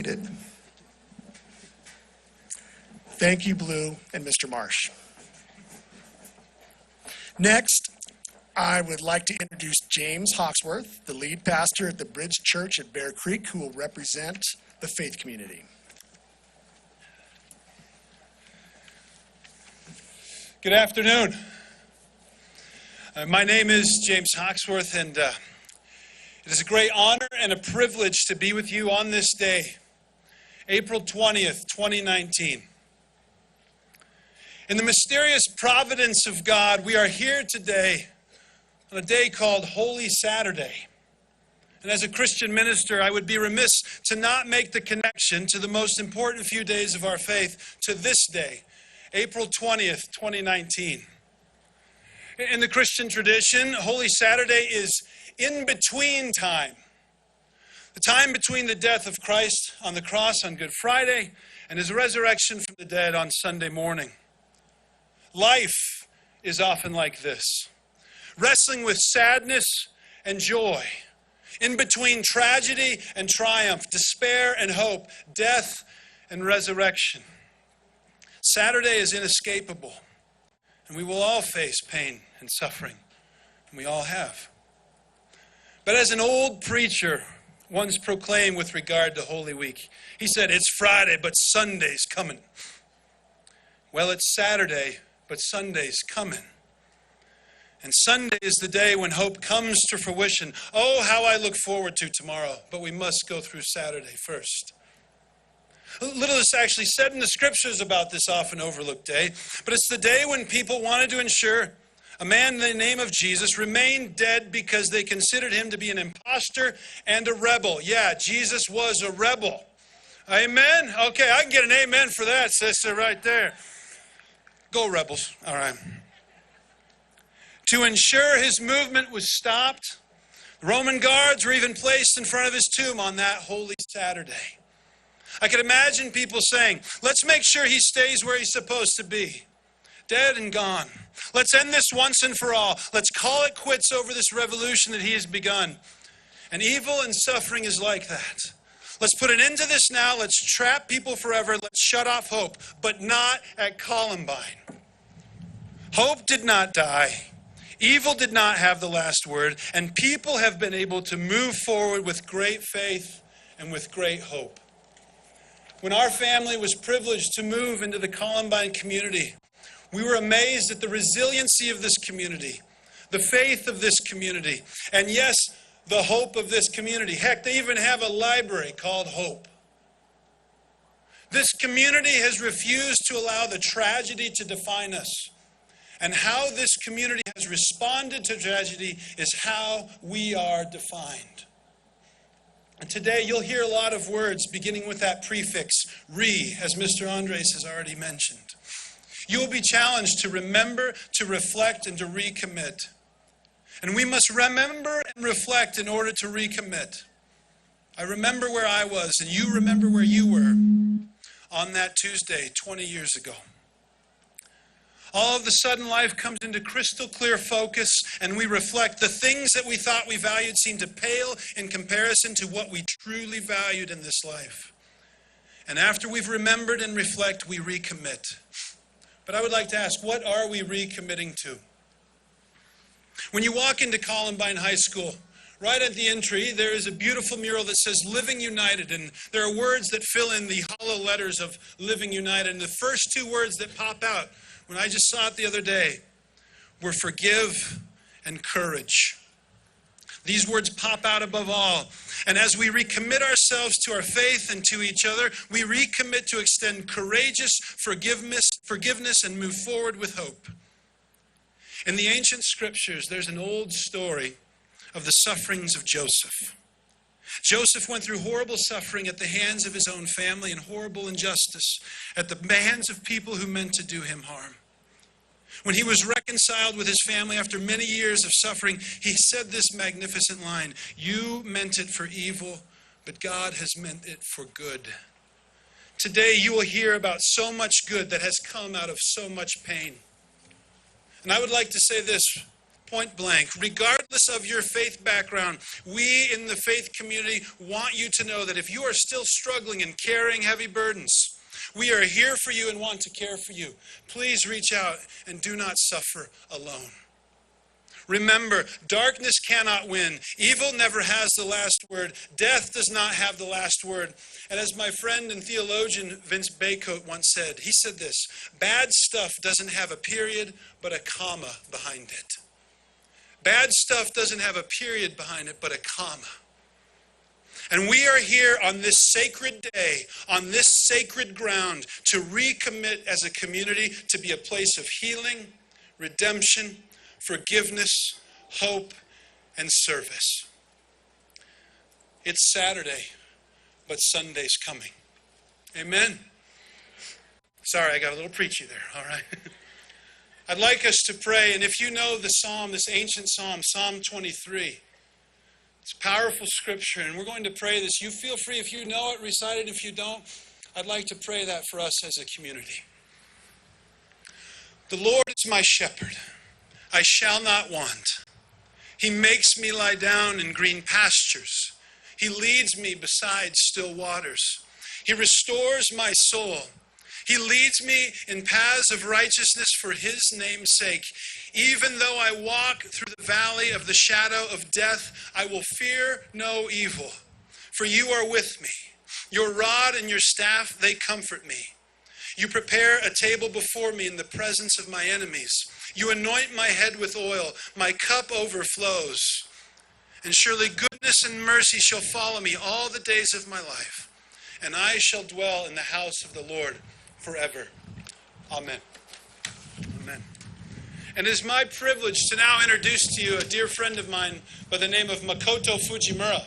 seated. Thank you, Blue and Mr. Marsh. Next, I would like to introduce James Hawksworth, the lead pastor at the Bridge Church at Bear Creek, who will represent the faith community. Good afternoon. My name is James Hawksworth, and it is a great honor and a privilege to be with you on this day, April 20th, 2019. In the mysterious providence of God, we are here today on a day called Holy Saturday. And as a Christian minister, I would be remiss to not make the connection to the most important few days of our faith to this day, April 20th, 2019. In the Christian tradition, Holy Saturday is in-between time. The time between the death of Christ on the cross on Good Friday and his resurrection from the dead on Sunday morning. Life is often like this, wrestling with sadness and joy, in between tragedy and triumph, despair and hope, death and resurrection. Saturday is inescapable, and we will all face pain and suffering, and we all have. But as an old preacher once proclaimed with regard to Holy Week, he said, "It's Friday, but Sunday's coming." Well, it's Saturday, but Sunday's coming. And Sunday is the day when hope comes to fruition. Oh, how I look forward to tomorrow, but we must go through Saturday first. Little is actually said in the scriptures about this often overlooked day, but it's the day when people wanted to ensure a man in the name of Jesus remained dead because they considered him to be an imposter and a rebel. Yeah, Jesus was a rebel. Amen? Okay, I can get an amen for that, sister, right there. Go rebels. All right. To ensure his movement was stopped, the Roman guards were even placed in front of his tomb on that Holy Saturday. I could imagine people saying, "Let's make sure he stays where he's supposed to be, dead and gone. Let's end this once and for all. Let's call it quits over this revolution that he has begun." And evil and suffering is like that. Let's put an end to this now. Let's trap people forever. Let's shut off hope, but not at Columbine. Hope did not die. Evil did not have the last word, and people have been able to move forward with great faith and with great hope. When our family was privileged to move into the Columbine community, we were amazed at the resiliency of this community, the faith of this community, and yes, the hope of this community. Heck, they even have a library called Hope. This community has refused to allow the tragedy to define us. And how this community has responded to tragedy is how we are defined. And today you'll hear a lot of words beginning with that prefix, re, as Mr. Andres has already mentioned. You will be challenged to remember, to reflect, and to recommit. And we must remember and reflect in order to recommit. I remember where I was, and you remember where you were on that Tuesday 20 years ago. All of a sudden, life comes into crystal clear focus, and we reflect. The things that we thought we valued seem to pale in comparison to what we truly valued in this life. And after we've remembered and reflect, we recommit. But I would like to ask, what are we recommitting to? When you walk into Columbine High School, right at the entry, there is a beautiful mural that says Living United, and there are words that fill in the hollow letters of Living United. And the first two words that pop out when I just saw it the other day were forgive and courage. These words pop out above all. And as we recommit ourselves to our faith and to each other, we recommit to extend courageous forgiveness and move forward with hope. In the ancient scriptures, there's an old story of the sufferings of Joseph. Joseph went through horrible suffering at the hands of his own family and horrible injustice at the hands of people who meant to do him harm. When he was reconciled with his family after many years of suffering, he said this magnificent line, "You meant it for evil, but God has meant it for good." Today you will hear about so much good that has come out of so much pain. And I would like to say this point blank, regardless regardless of your faith background, we in the faith community want you to know that if you are still struggling and carrying heavy burdens, we are here for you and want to care for you. Please reach out and do not suffer alone. Remember, darkness cannot win. Evil never has the last word. Death does not have the last word. And as my friend and theologian Vince Baycoat once said, he said this: bad stuff doesn't have a period, but a comma behind it. Bad stuff doesn't have a period behind it, but a comma. And we are here on this sacred day, on this sacred ground, to recommit as a community to be a place of healing, redemption, forgiveness, hope, and service. It's Saturday, but Sunday's coming. Amen. Sorry, I got a little preachy there, all right? I'd like us to pray, and if you know the psalm, this ancient psalm, Psalm 23, it's powerful scripture, and we're going to pray this. You feel free, if you know it, recite it. If you don't, I'd like to pray that for us as a community. The Lord is my shepherd. I shall not want. He makes me lie down in green pastures. He leads me beside still waters. He restores my soul. He leads me in paths of righteousness for his name's sake. Even though I walk through the valley of the shadow of death, I will fear no evil. For you are with me. Your rod and your staff, they comfort me. You prepare a table before me in the presence of my enemies. You anoint my head with oil. My cup overflows. And surely goodness and mercy shall follow me all the days of my life. And I shall dwell in the house of the Lord forever. Amen. Amen. And it is my privilege to now introduce to you a dear friend of mine by the name of Makoto Fujimura.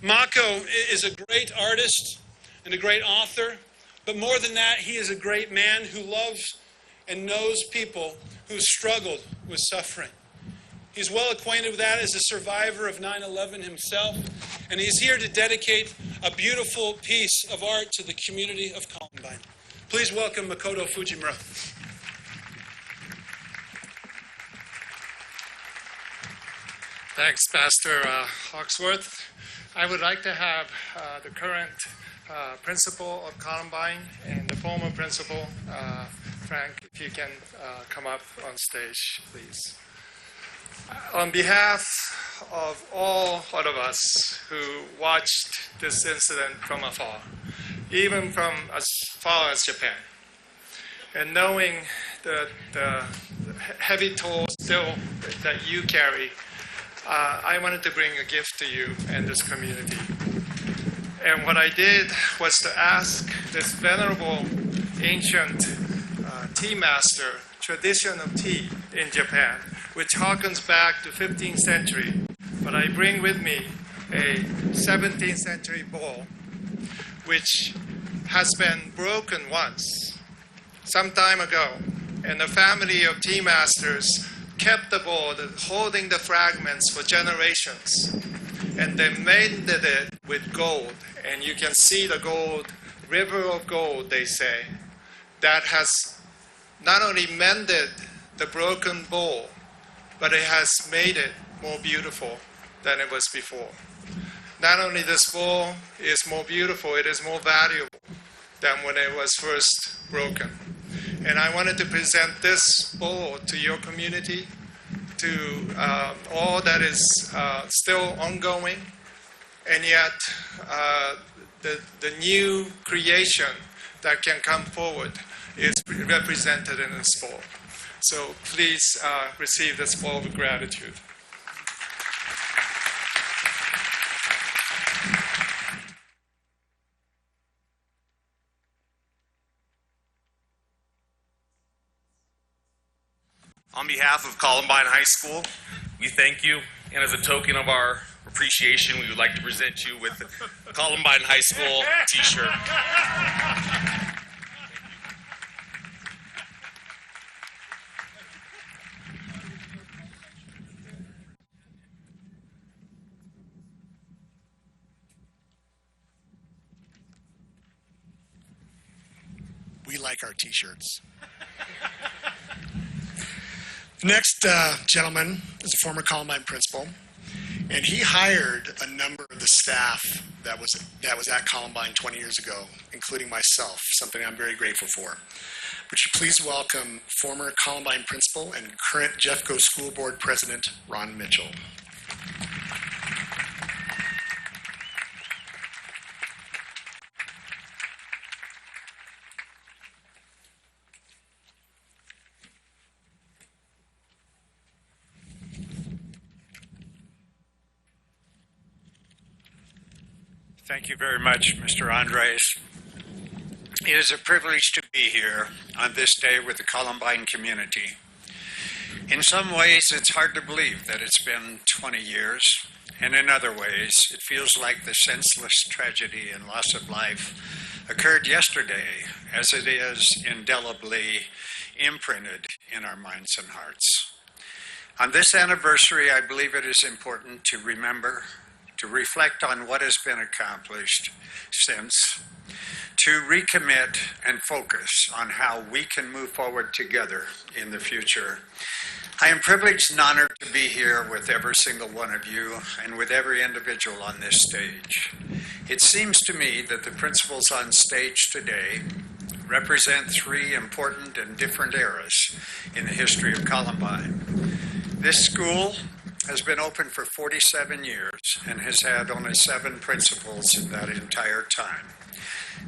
Mako is a great artist and a great author, but more than that, he is a great man who loves and knows people who struggled with suffering. He's well acquainted with that as a survivor of 9/11 himself, and he's here to dedicate a beautiful piece of art to the community of Columbine. Please welcome Makoto Fujimura. Thanks, Pastor Hawksworth. I would like to have the current principal of Columbine and the former principal, Frank, if you can come up on stage, please. On behalf of all of us who watched this incident from afar, even from as far as Japan, and knowing the heavy toll still that you carry, I wanted to bring a gift to you and this community. And what I did was to ask this venerable ancient tea master tradition of tea in Japan, which harkens back to 15th century. But I bring with me a 17th century bowl, which has been broken once, some time ago. And the family of tea masters kept the bowl, holding the fragments for generations. And they mended it with gold. And you can see the gold, river of gold, they say, that has not only mended the broken bowl, but it has made it more beautiful than it was before. Not only this bowl is more beautiful, it is more valuable than when it was first broken. And I wanted to present this bowl to your community, to all that is still ongoing, and yet the new creation that can come forward is represented in this bowl. So please receive this bowl with gratitude. On behalf of Columbine High School, we thank you, and as a token of our appreciation, we would like to present you with the Columbine High School t-shirt. We like our t-shirts. Next gentleman is a former Columbine principal, and he hired a number of the staff that was at Columbine 20 years ago, including myself, something I'm very grateful for. Would you please welcome former Columbine principal and current Jeffco School Board President, Ron Mitchell. Thank you very much, Mr. Andres. It is a privilege to be here on this day with the Columbine community. In some ways, it's hard to believe that it's been 20 years, and in other ways, it feels like the senseless tragedy and loss of life occurred yesterday, as it is indelibly imprinted in our minds and hearts. On this anniversary, I believe it is important to remember, to reflect on what has been accomplished since, to recommit and focus on how we can move forward together in the future. I am privileged and honored to be here with every single one of you and with every individual on this stage. It seems to me that the principals on stage today represent three important and different eras in the history of Columbine. This school has been open for 47 years and has had only 7 principals in that entire time.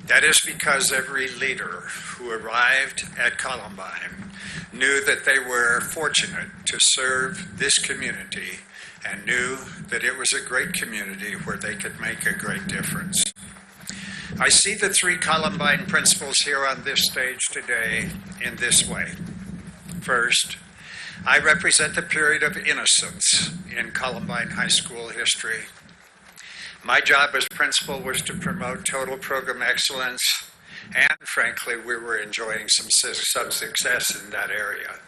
That is because every leader who arrived at Columbine knew that they were fortunate to serve this community and knew that it was a great community where they could make a great difference. I see the 3 Columbine principals here on this stage today in this way. First, I represent the period of innocence in Columbine High School history. My job as principal was to promote total program excellence, and frankly, we were enjoying some success in that area.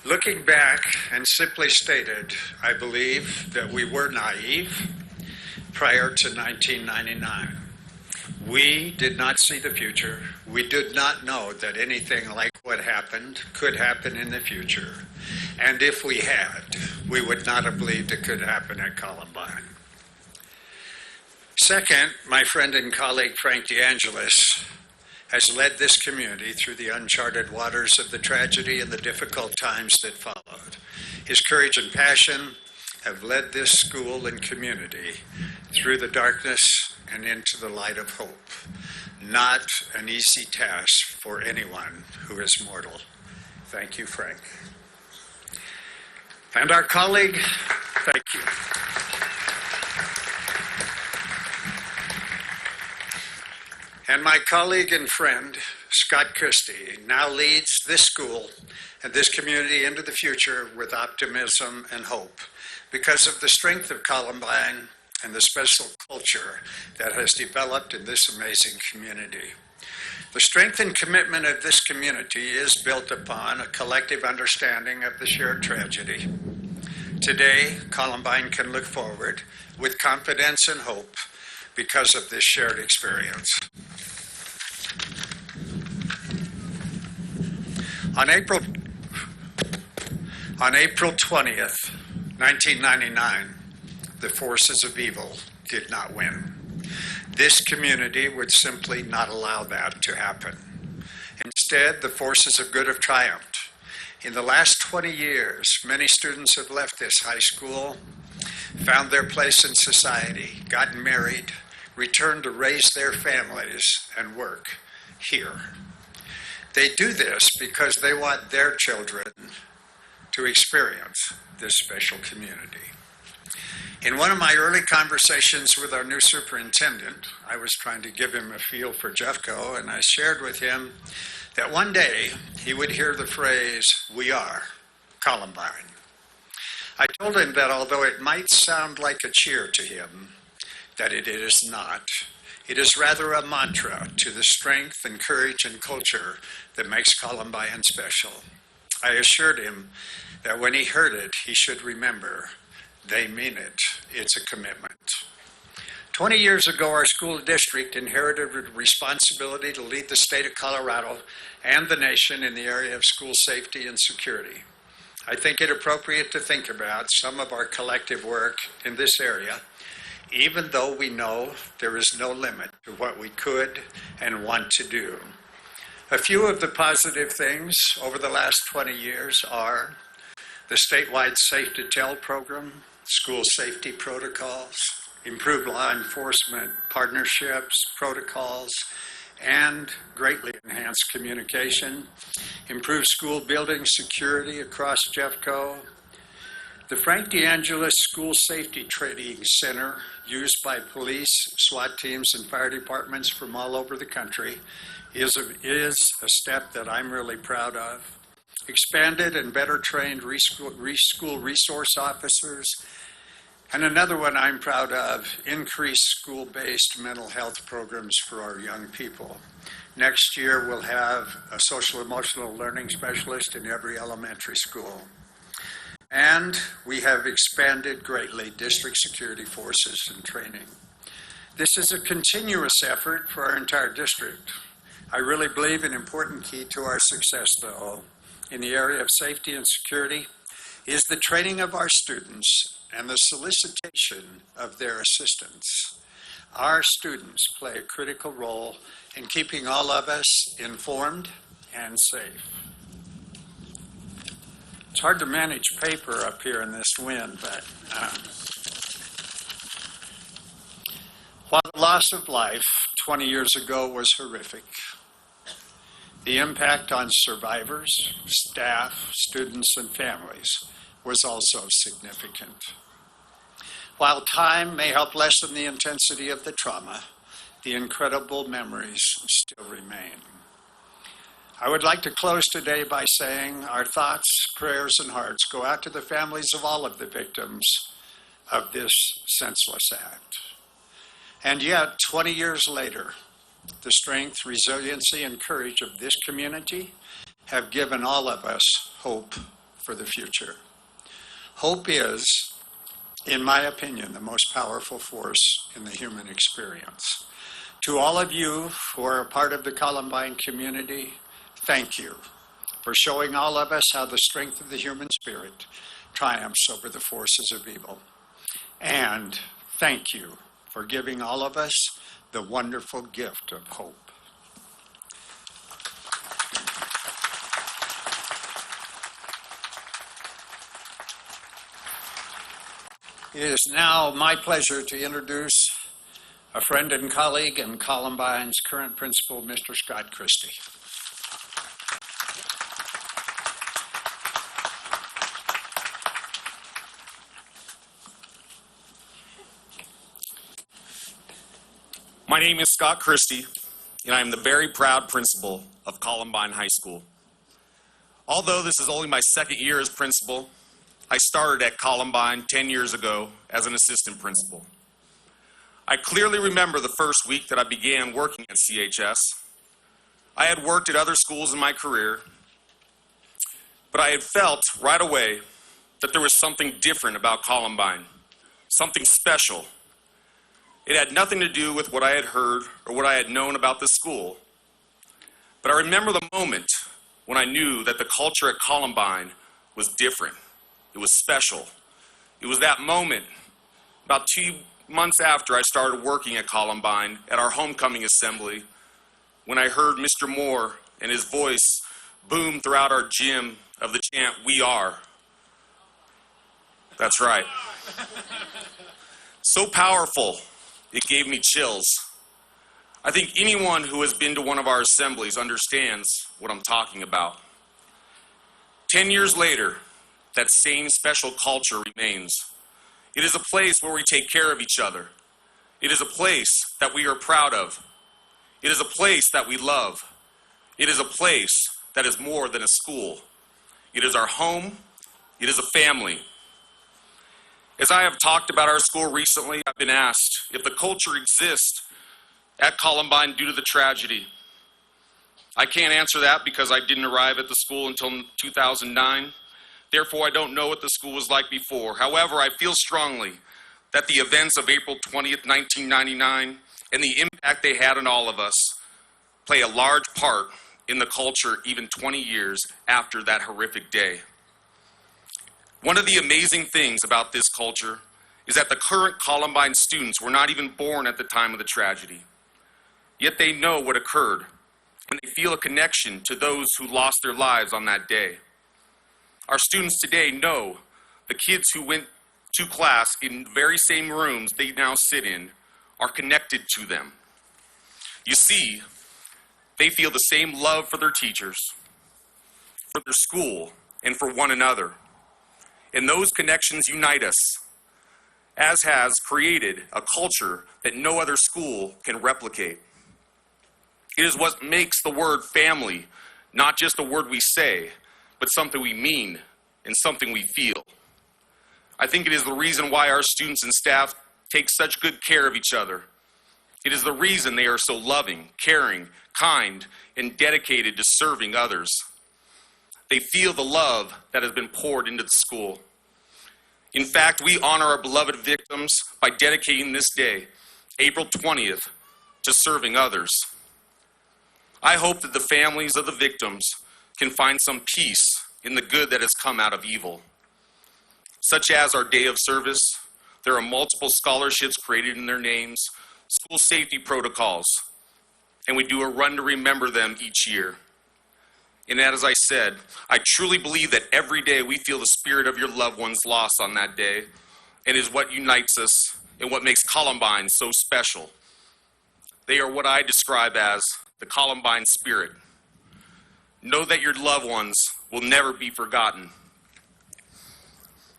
Looking back, and simply stated, I believe that we were naive prior to 1999. We did not see the future. We did not know that anything like what happened could happen in the future. And if we had, we would not have believed it could happen at Columbine. Second, my friend and colleague Frank DeAngelis has led this community through the uncharted waters of the tragedy and the difficult times that followed. His courage and passion have led this school and community through the darkness and into the light of hope. Not an easy task for anyone who is mortal. Thank you, Frank. And our colleague, thank you. And my colleague and friend, Scott Christie, now leads this school and this community into the future with optimism and hope because of the strength of Columbine and the special culture that has developed in this amazing community. The strength and commitment of this community is built upon a collective understanding of the shared tragedy. Today, Columbine can look forward with confidence and hope because of this shared experience. On April 20th, 1999, the forces of evil did not win. This community would simply not allow that to happen. Instead, the forces of good have triumphed. In the last 20 years, many students have left this high school, found their place in society, gotten married, returned to raise their families and work here. They do this because they want their children to experience this special community. In one of my early conversations with our new superintendent, I was trying to give him a feel for Jeffco, and I shared with him that one day he would hear the phrase, "We are Columbine." I told him that although it might sound like a cheer to him, that it is not. It is rather a mantra to the strength and courage and culture that makes Columbine special. I assured him that when he heard it, he should remember, they mean it. It's a commitment. 20 years ago, our school district inherited a responsibility to lead the state of Colorado and the nation in the area of school safety and security. I think it appropriate to think about some of our collective work in this area, even though we know there is no limit to what we could and want to do. A few of the positive things over the last 20 years are the statewide Safe to Tell program, school safety protocols, improved law enforcement partnerships, protocols, and greatly enhanced communication, improved school building security across Jeffco. The Frank DeAngelis School Safety Training Center, used by police, SWAT teams, and fire departments from all over the country, is a step that I'm really proud of. Expanded and better trained school resource officers. And another one I'm proud of, increased school-based mental health programs for our young people. Next year, we'll have a social emotional learning specialist in every elementary school. And we have expanded greatly district security forces and training. This is a continuous effort for our entire district. I really believe an important key to our success, though, in the area of safety and security is the training of our students and the solicitation of their assistance. Our students play a critical role in keeping all of us informed and safe. It's hard to manage paper up here in this wind, but while the loss of life 20 years ago was horrific, the impact on survivors, staff, students, and families was also significant. While time may help lessen the intensity of the trauma, the incredible memories still remain. I would like to close today by saying our thoughts, prayers, and hearts go out to the families of all of the victims of this senseless act. And yet, 20 years later, the strength, resiliency, and courage of this community have given all of us hope for the future. Hope is, in my opinion, the most powerful force in the human experience. To all of you who are a part of the Columbine community, thank you for showing all of us how the strength of the human spirit triumphs over the forces of evil. And thank you for giving all of us the wonderful gift of hope. It is now my pleasure to introduce a friend and colleague and Columbine's current principal, Mr. Scott Christie. My name is Scott Christie, and I am the very proud principal of Columbine High School. Although this is only my second year as principal, I started at Columbine 10 years ago as an assistant principal. I clearly remember the first week that I began working at CHS. I had worked at other schools in my career, but I had felt right away that there was something different about Columbine, something special. It had nothing to do with what I had heard or what I had known about the school. But I remember the moment when I knew that the culture at Columbine was different. It was special. It was that moment, about 2 months after I started working at Columbine at our homecoming assembly, when I heard Mr. Moore and his voice boom throughout our gym of the chant, "We are." That's right. So powerful, it gave me chills. I think anyone who has been to one of our assemblies understands what I'm talking about. 10 years later, that same special culture remains. It is a place where we take care of each other. It is a place that we are proud of. It is a place that we love. It is a place that is more than a school. It is our home. It is a family. As I have talked about our school recently, I've been asked if the culture exists at Columbine due to the tragedy. I can't answer that because I didn't arrive at the school until 2009. Therefore, I don't know what the school was like before. However, I feel strongly that the events of April 20th, 1999, and the impact they had on all of us play a large part in the culture even 20 years after that horrific day. One of the amazing things about this culture is that the current Columbine students were not even born at the time of the tragedy. Yet they know what occurred, and they feel a connection to those who lost their lives on that day. Our students today know the kids who went to class in the very same rooms they now sit in are connected to them. You see, they feel the same love for their teachers, for their school, and for one another. And those connections unite us, as has created a culture that no other school can replicate. It is what makes the word family not just a word we say, but something we mean and something we feel. I think it is the reason why our students and staff take such good care of each other. It is the reason they are so loving, caring, kind, and dedicated to serving others. They feel the love that has been poured into the school. In fact, we honor our beloved victims by dedicating this day, April 20th, to serving others. I hope that the families of the victims can find some peace in the good that has come out of evil. Such as our day of service, there are multiple scholarships created in their names, school safety protocols, and we do a run to remember them each year. And as I said, I truly believe that every day we feel the spirit of your loved ones lost on that day, and is what unites us and what makes Columbine so special. They are what I describe as the Columbine spirit. Know that your loved ones will never be forgotten.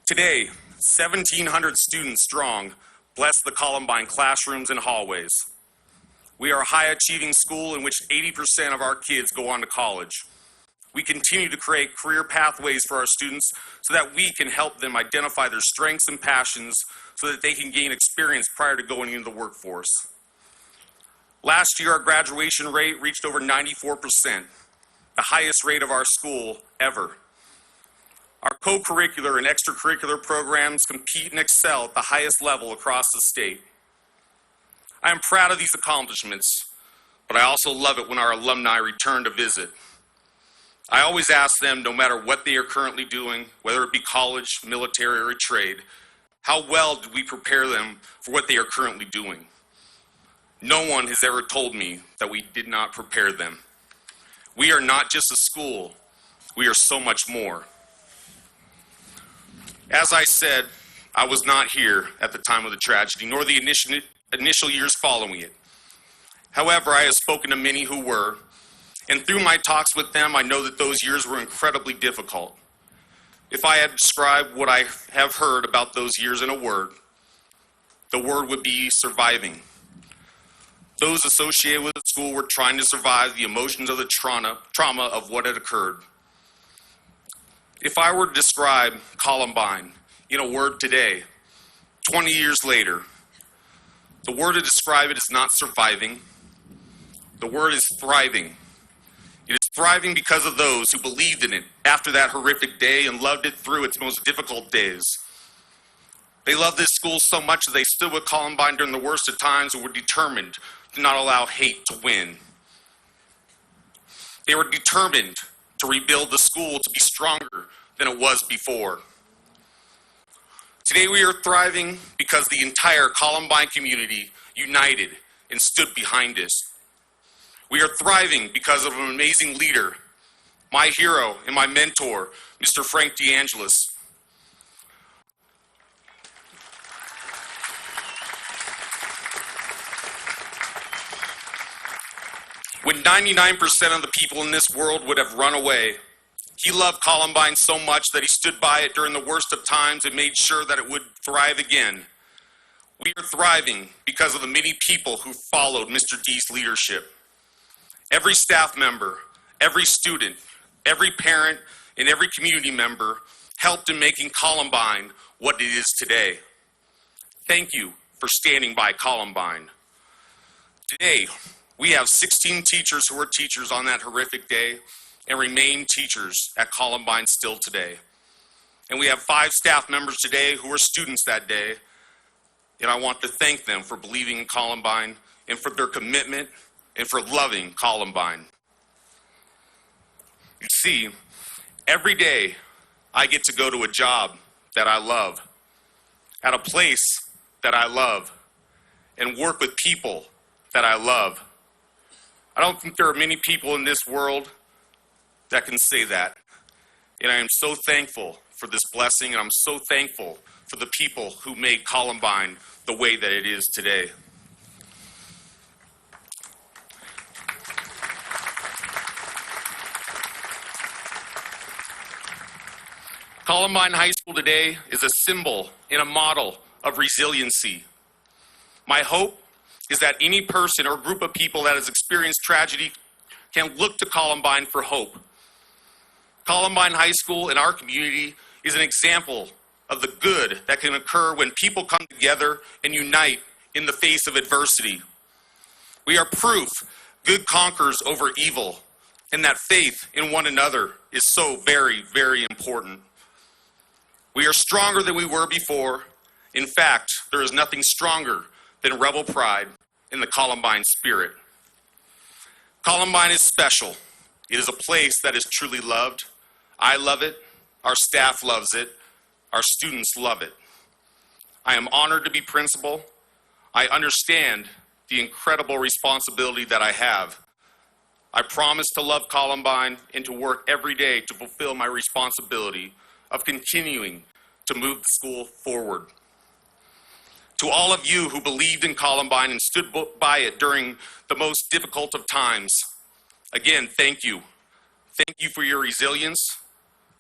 Today, 1,700 students strong bless the Columbine classrooms and hallways. We are a high-achieving school in which 80% of our kids go on to college. We continue to create career pathways for our students so that we can help them identify their strengths and passions so that they can gain experience prior to going into the workforce. Last year, our graduation rate reached over 94%, the highest rate of our school ever. Our co-curricular and extracurricular programs compete and excel at the highest level across the state. I am proud of these accomplishments, but I also love it when our alumni return to visit. I always ask them, no matter what they are currently doing, whether it be college, military, or a trade, how well did we prepare them for what they are currently doing? No one has ever told me that we did not prepare them. We are not just a school, we are so much more. As I said, I was not here at the time of the tragedy, nor the initial years following it. However, I have spoken to many who were, and through my talks with them, I know that those years were incredibly difficult. If I had described what I have heard about those years in a word, the word would be surviving. Those associated with the school were trying to survive the emotions of the trauma of what had occurred. If I were to describe Columbine in a word today, 20 years later, the word to describe it is not surviving. The word is thriving. It is thriving because of those who believed in it after that horrific day and loved it through its most difficult days. They loved this school so much that they stood with Columbine during the worst of times and were determined to not allow hate to win. They were determined to rebuild the school to be stronger than it was before. Today we are thriving because the entire Columbine community united and stood behind us. We are thriving because of an amazing leader, my hero and my mentor, Mr. Frank DeAngelis. When 99% of the people in this world would have run away, he loved Columbine so much that he stood by it during the worst of times and made sure that it would thrive again. We are thriving because of the many people who followed Mr. D's leadership. Every staff member, every student, every parent, and every community member helped in making Columbine what it is today. Thank you for standing by Columbine. Today, we have 16 teachers who were teachers on that horrific day and remain teachers at Columbine still today. And we have 5 staff members today who were students that day, and I want to thank them for believing in Columbine and for their commitment and for loving Columbine. You see, every day I get to go to a job that I love, at a place that I love, and work with people that I love. I don't think there are many people in this world that can say that. And I am so thankful for this blessing, and I'm so thankful for the people who made Columbine the way that it is today. Columbine High School today is a symbol and a model of resiliency. My hope is that any person or group of people that has experienced tragedy can look to Columbine for hope. Columbine High School in our community is an example of the good that can occur when people come together and unite in the face of adversity. We are proof good conquers over evil, and that faith in one another is so very, very important. We are stronger than we were before. In fact, there is nothing stronger than rebel pride in the Columbine spirit. Columbine is special. It is a place that is truly loved. I love it. Our staff loves it. Our students love it. I am honored to be principal. I understand the incredible responsibility that I have. I promise to love Columbine and to work every day to fulfill my responsibility of continuing to move the school forward. To all of you who believed in Columbine and stood by it during the most difficult of times, again, thank you. Thank you for your resilience.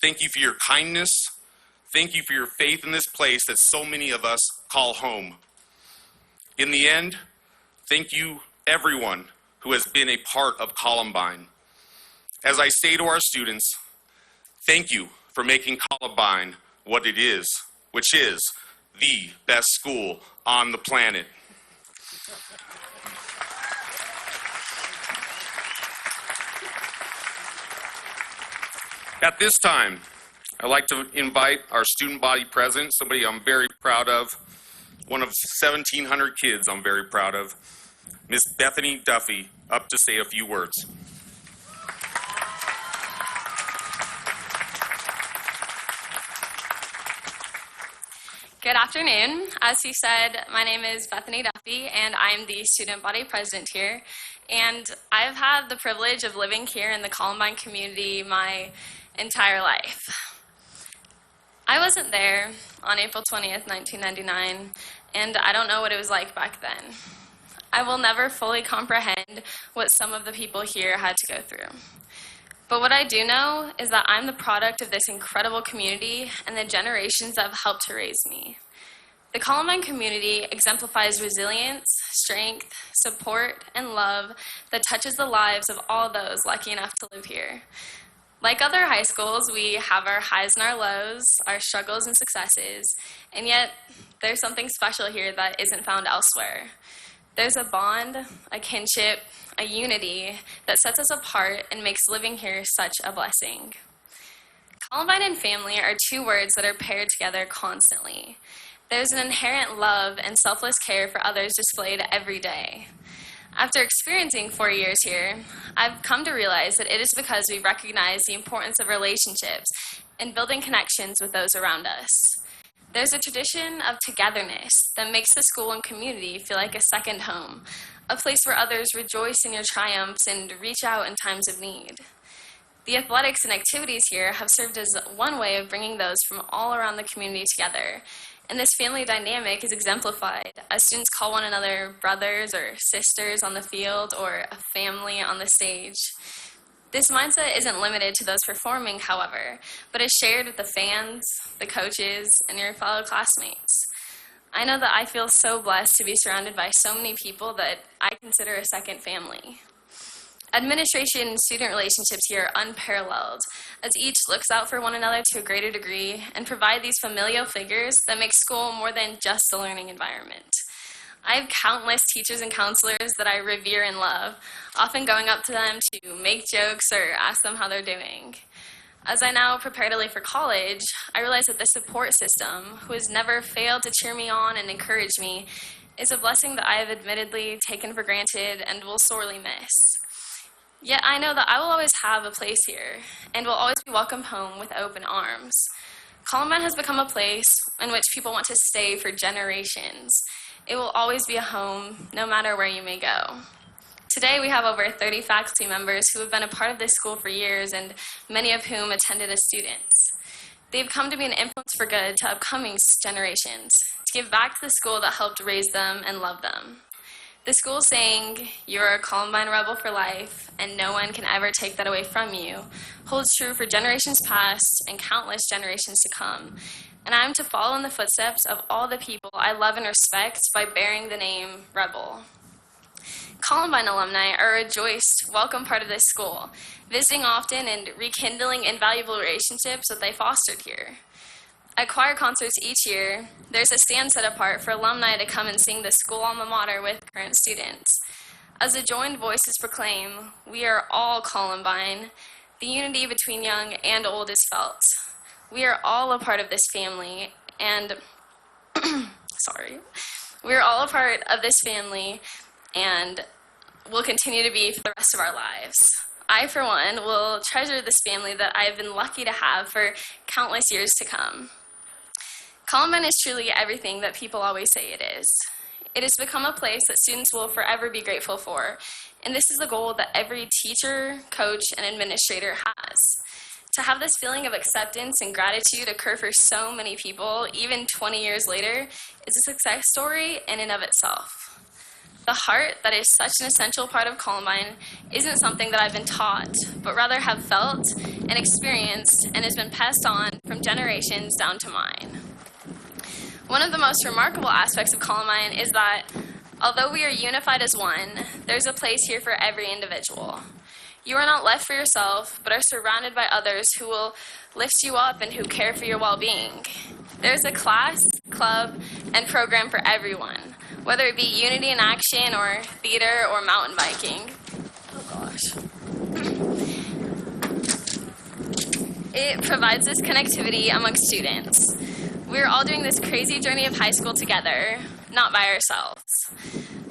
Thank you for your kindness. Thank you for your faith in this place that so many of us call home. In the end, thank you, everyone who has been a part of Columbine. As I say to our students, thank you for making Columbine what it is, which is the best school on the planet. At this time, I'd like to invite our student body president, somebody I'm very proud of, one of 1,700 kids I'm very proud of, Miss Bethany Duffy, up to say a few words. Good afternoon. As he said, my name is Bethany Duffy, and I'm the student body president here. And I've had the privilege of living here in the Columbine community my entire life. I wasn't there on April 20th, 1999, and I don't know what it was like back then. I will never fully comprehend what some of the people here had to go through. But what I do know is that I'm the product of this incredible community and the generations that have helped to raise me. The Columbine community exemplifies resilience, strength, support, and love that touches the lives of all those lucky enough to live here. Like other high schools, we have our highs and our lows, our struggles and successes, and yet there's something special here that isn't found elsewhere. There's a bond, a kinship, a unity that sets us apart and makes living here such a blessing. Columbine and family are two words that are paired together constantly. There's an inherent love and selfless care for others displayed every day. After experiencing 4 years here, I've come to realize that it is because we recognize the importance of relationships and building connections with those around us. There's a tradition of togetherness that makes the school and community feel like a second home, a place where others rejoice in your triumphs and reach out in times of need. The athletics and activities here have served as one way of bringing those from all around the community together, and this family dynamic is exemplified as students call one another brothers or sisters on the field or a family on the stage. This mindset isn't limited to those performing, however, but is shared with the fans, the coaches, and your fellow classmates. I know that I feel so blessed to be surrounded by so many people that I consider a second family. Administration and student relationships here are unparalleled, as each looks out for one another to a greater degree and provide these familial figures that make school more than just a learning environment. I have countless teachers and counselors that I revere and love, often going up to them to make jokes or ask them how they're doing. As I now prepare to leave for college, I realize that the support system, who has never failed to cheer me on and encourage me, is a blessing that I have admittedly taken for granted and will sorely miss. Yet I know that I will always have a place here and will always be welcomed home with open arms. Columbine has become a place in which people want to stay for generations. It will always be a home, no matter where you may go. Today, we have over 30 faculty members who have been a part of this school for years, and many of whom attended as students. They've come to be an influence for good to upcoming generations, to give back to the school that helped raise them and love them. The school saying, "You're a Columbine rebel for life, and no one can ever take that away from you," holds true for generations past and countless generations to come. And I'm to follow in the footsteps of all the people I love and respect by bearing the name Rebel. Columbine alumni are a rejoiced, welcome part of this school, visiting often and rekindling invaluable relationships that they fostered here. At choir concerts each year, there's a stand set apart for alumni to come and sing the school alma mater with current students. As the joined voices proclaim, "We are all Columbine," the unity between young and old is felt. We are all a part of this family, and we are all a part of this family and will continue to be for the rest of our lives. I, for one, will treasure this family that I have been lucky to have for countless years to come. Columbine is truly everything that people always say it is. It has become a place that students will forever be grateful for, and this is the goal that every teacher, coach, and administrator has. To have this feeling of acceptance and gratitude occur for so many people, even 20 years later, is a success story in and of itself. The heart that is such an essential part of Columbine isn't something that I've been taught, but rather have felt and experienced and has been passed on from generations down to mine. One of the most remarkable aspects of Columbine is that, although we are unified as one, there's a place here for every individual. You are not left for yourself, but are surrounded by others who will lift you up and who care for your well-being. There's a class, club, and program for everyone, whether it be Unity in Action or theater or mountain biking. Oh gosh. It provides this connectivity amongst students. We're all doing this crazy journey of high school together, not by ourselves.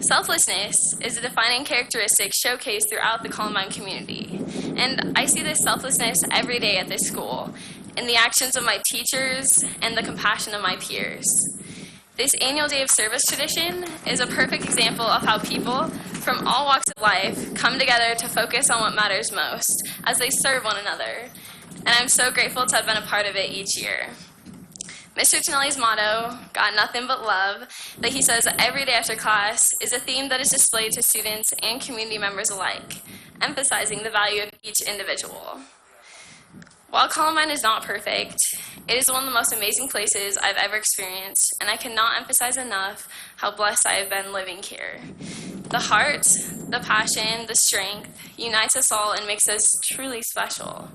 Selflessness is a defining characteristic showcased throughout the Columbine community. And I see this selflessness every day at this school, in the actions of my teachers and the compassion of my peers. This annual Day of Service tradition is a perfect example of how people from all walks of life come together to focus on what matters most as they serve one another. And I'm so grateful to have been a part of it each year. Mr. Tonelli's motto, "Got nothing but love," that he says every day after class, is a theme that is displayed to students and community members alike, emphasizing the value of each individual. While Columbine is not perfect, it is one of the most amazing places I've ever experienced, and I cannot emphasize enough how blessed I have been living here. The heart, the passion, the strength unites us all and makes us truly special.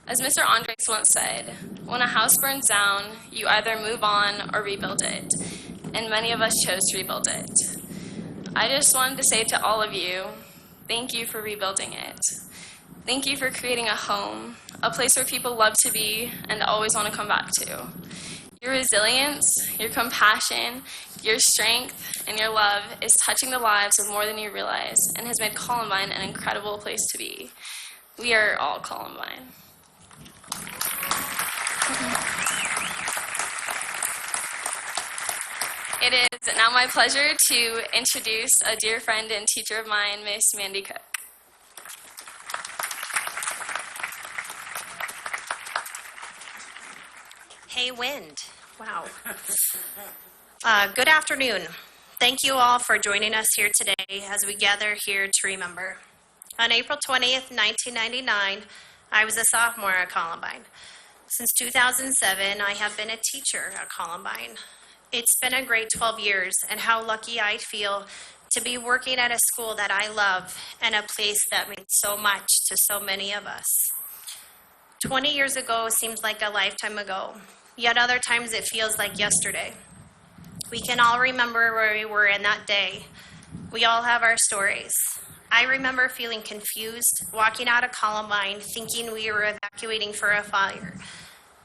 As Mr. Andres once said, "When a house burns down, you either move on or rebuild it," and many of us chose to rebuild it. I just wanted to say to all of you, thank you for rebuilding it. Thank you for creating a home, a place where people love to be and always want to come back to. Your resilience, your compassion, your strength, and your love is touching the lives of more than you realize and has made Columbine an incredible place to be. We are all Columbine. It is now my pleasure to introduce a dear friend and teacher of mine, Miss Mandy Cook. Hey, wind. Wow. Good afternoon. Thank you all for joining us here today as we gather here to remember. On April 20th, 1999, I was a sophomore at Columbine. Since 2007, I have been a teacher at Columbine. It's been a great 12 years, and how lucky I feel to be working at a school that I love and a place that means so much to so many of us. 20 years ago seems like a lifetime ago, yet other times it feels like yesterday. We can all remember where we were in that day. We all have our stories. I remember feeling confused, walking out of Columbine, thinking we were evacuating for a fire,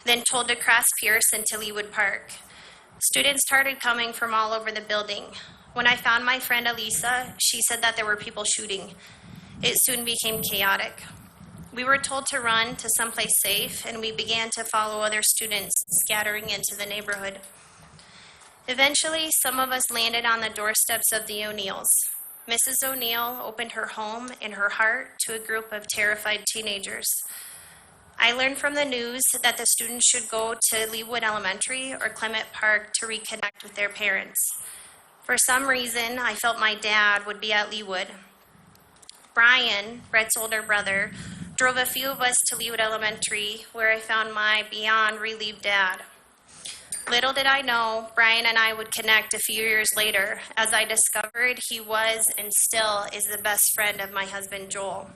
then told to cross Pierce into Leawood Park. Students started coming from all over the building. When I found my friend Elisa, she said that there were people shooting. It soon became chaotic. We were told to run to someplace safe, and we began to follow other students scattering into the neighborhood. Eventually, some of us landed on the doorsteps of the O'Neills. Mrs. O'Neill opened her home and her heart to a group of terrified teenagers. I learned from the news that the students should go to Leawood Elementary or Clement Park to reconnect with their parents. For some reason, I felt my dad would be at Leawood. Brian, Brett's older brother, drove a few of us to Leawood Elementary, where I found my beyond relieved dad. Little did I know, Brian and I would connect a few years later, as I discovered he was and still is the best friend of my husband, Joel.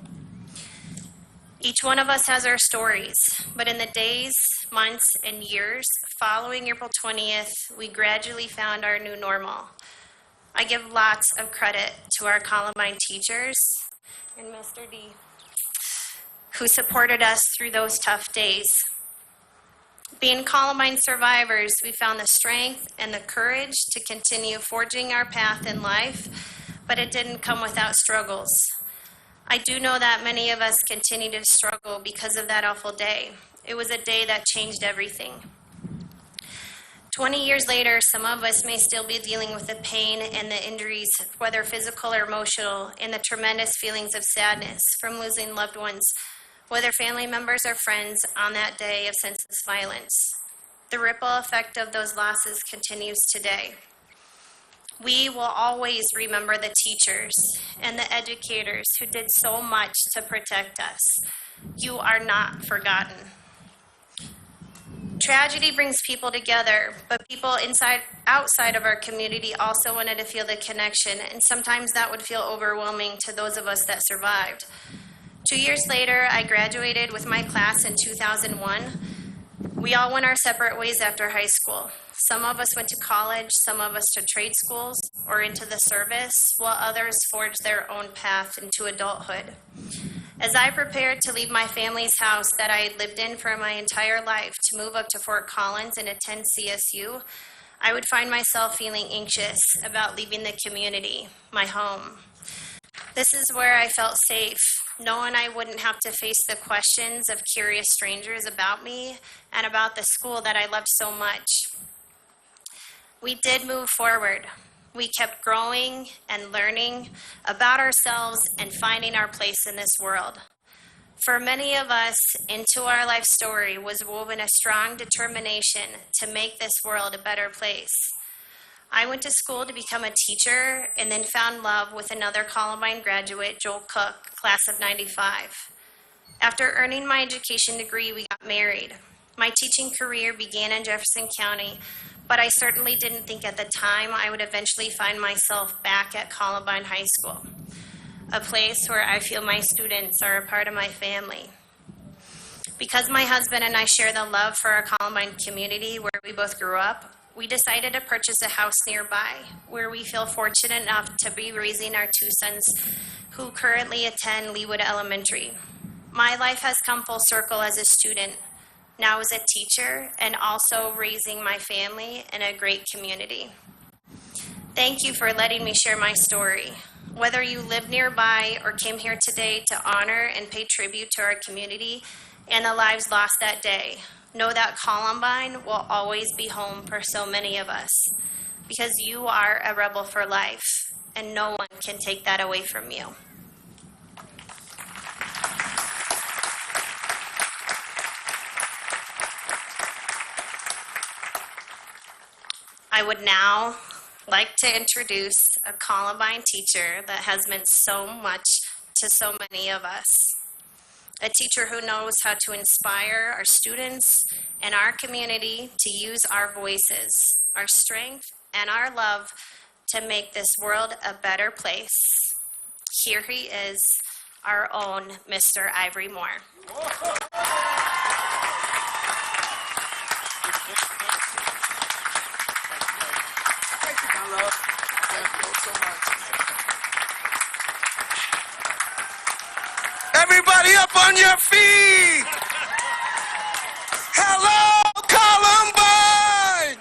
Each one of us has our stories, but in the days, months, and years following April 20th, we gradually found our new normal. I give lots of credit to our Columbine teachers and Mr. D, who supported us through those tough days. Being Columbine survivors, we found the strength and the courage to continue forging our path in life, but it didn't come without struggles. I do know that many of us continue to struggle because of that awful day. It was a day that changed everything. 20 years later, some of us may still be dealing with the pain and the injuries, whether physical or emotional, and the tremendous feelings of sadness from losing loved ones, whether family members or friends on that day of senseless violence. The ripple effect of those losses continues today. We will always remember the teachers and the educators who did so much to protect us. You are not forgotten. Tragedy brings people together, but people outside of our community also wanted to feel the connection, and sometimes that would feel overwhelming to those of us that survived. 2 years later, I graduated with my class in 2001. We all went our separate ways after high school. Some of us went to college, some of us to trade schools or into the service, while others forged their own path into adulthood. As I prepared to leave my family's house that I had lived in for my entire life to move up to Fort Collins and attend CSU, I would find myself feeling anxious about leaving the community, my home. This is where I felt safe, knowing I wouldn't have to face the questions of curious strangers about me and about the school that I loved so much. We did move forward. We kept growing and learning about ourselves and finding our place in this world. For many of us, into our life story was woven a strong determination to make this world a better place. I went to school to become a teacher and then found love with another Columbine graduate, Joel Cook, class of 95. After earning my education degree, we got married. My teaching career began in Jefferson County, but I certainly didn't think at the time I would eventually find myself back at Columbine High School, a place where I feel my students are a part of my family. Because my husband and I share the love for our Columbine community where we both grew up, we decided to purchase a house nearby where we feel fortunate enough to be raising our two sons who currently attend Leawood Elementary. My life has come full circle as a student, now as a teacher, and also raising my family in a great community. Thank you for letting me share my story. Whether you live nearby or came here today to honor and pay tribute to our community and the lives lost that day, know that Columbine will always be home for so many of us, because you are a rebel for life, and no one can take that away from you. I would now like to introduce a Columbine teacher that has meant so much to so many of us. A teacher who knows how to inspire our students and our community to use our voices, our strength, and our love to make this world a better place. Here he is, our own Mr. Ivory Moore. Thank you, my love. Thank you so much. Everybody up on your feet! Hello, Columbine!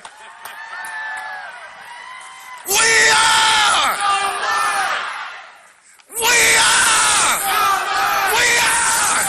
We are! We are! We are!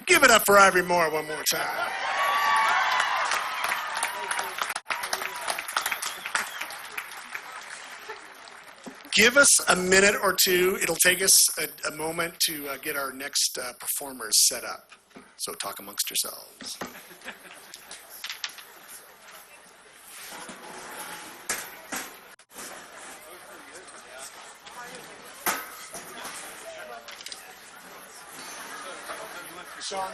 Give it up for Ivory Moore one more time. Give us a minute or two. It'll take us a moment to get our next performers set up. So talk amongst yourselves. Sean.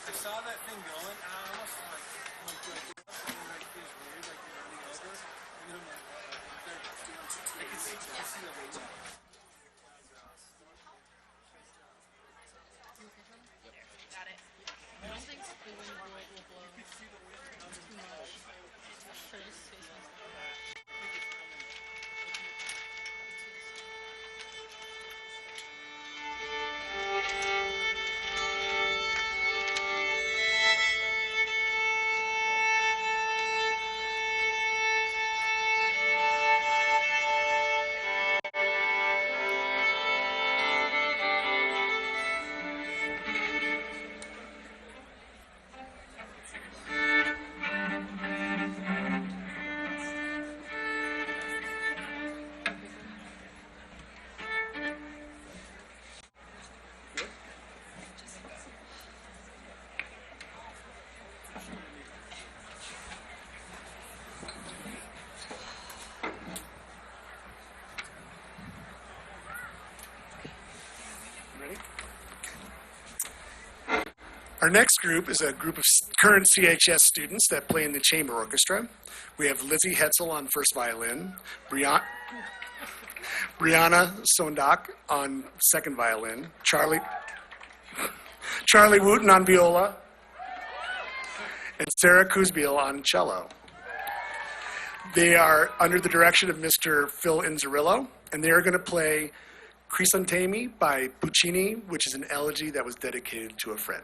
I saw that thing going, and I almost like feels weird, like you're running over. And then I'm like, I can see the weight. Our next group is a group of current CHS students that play in the chamber orchestra. We have Lizzie Hetzel on first violin, Brianna Sondak on second violin, Charlie Wooten on viola, and Sarah Kuzbiel on cello. They are under the direction of Mr. Phil Inzerillo, and they are going to play Crisantemi by Puccini, which is an elegy that was dedicated to a friend.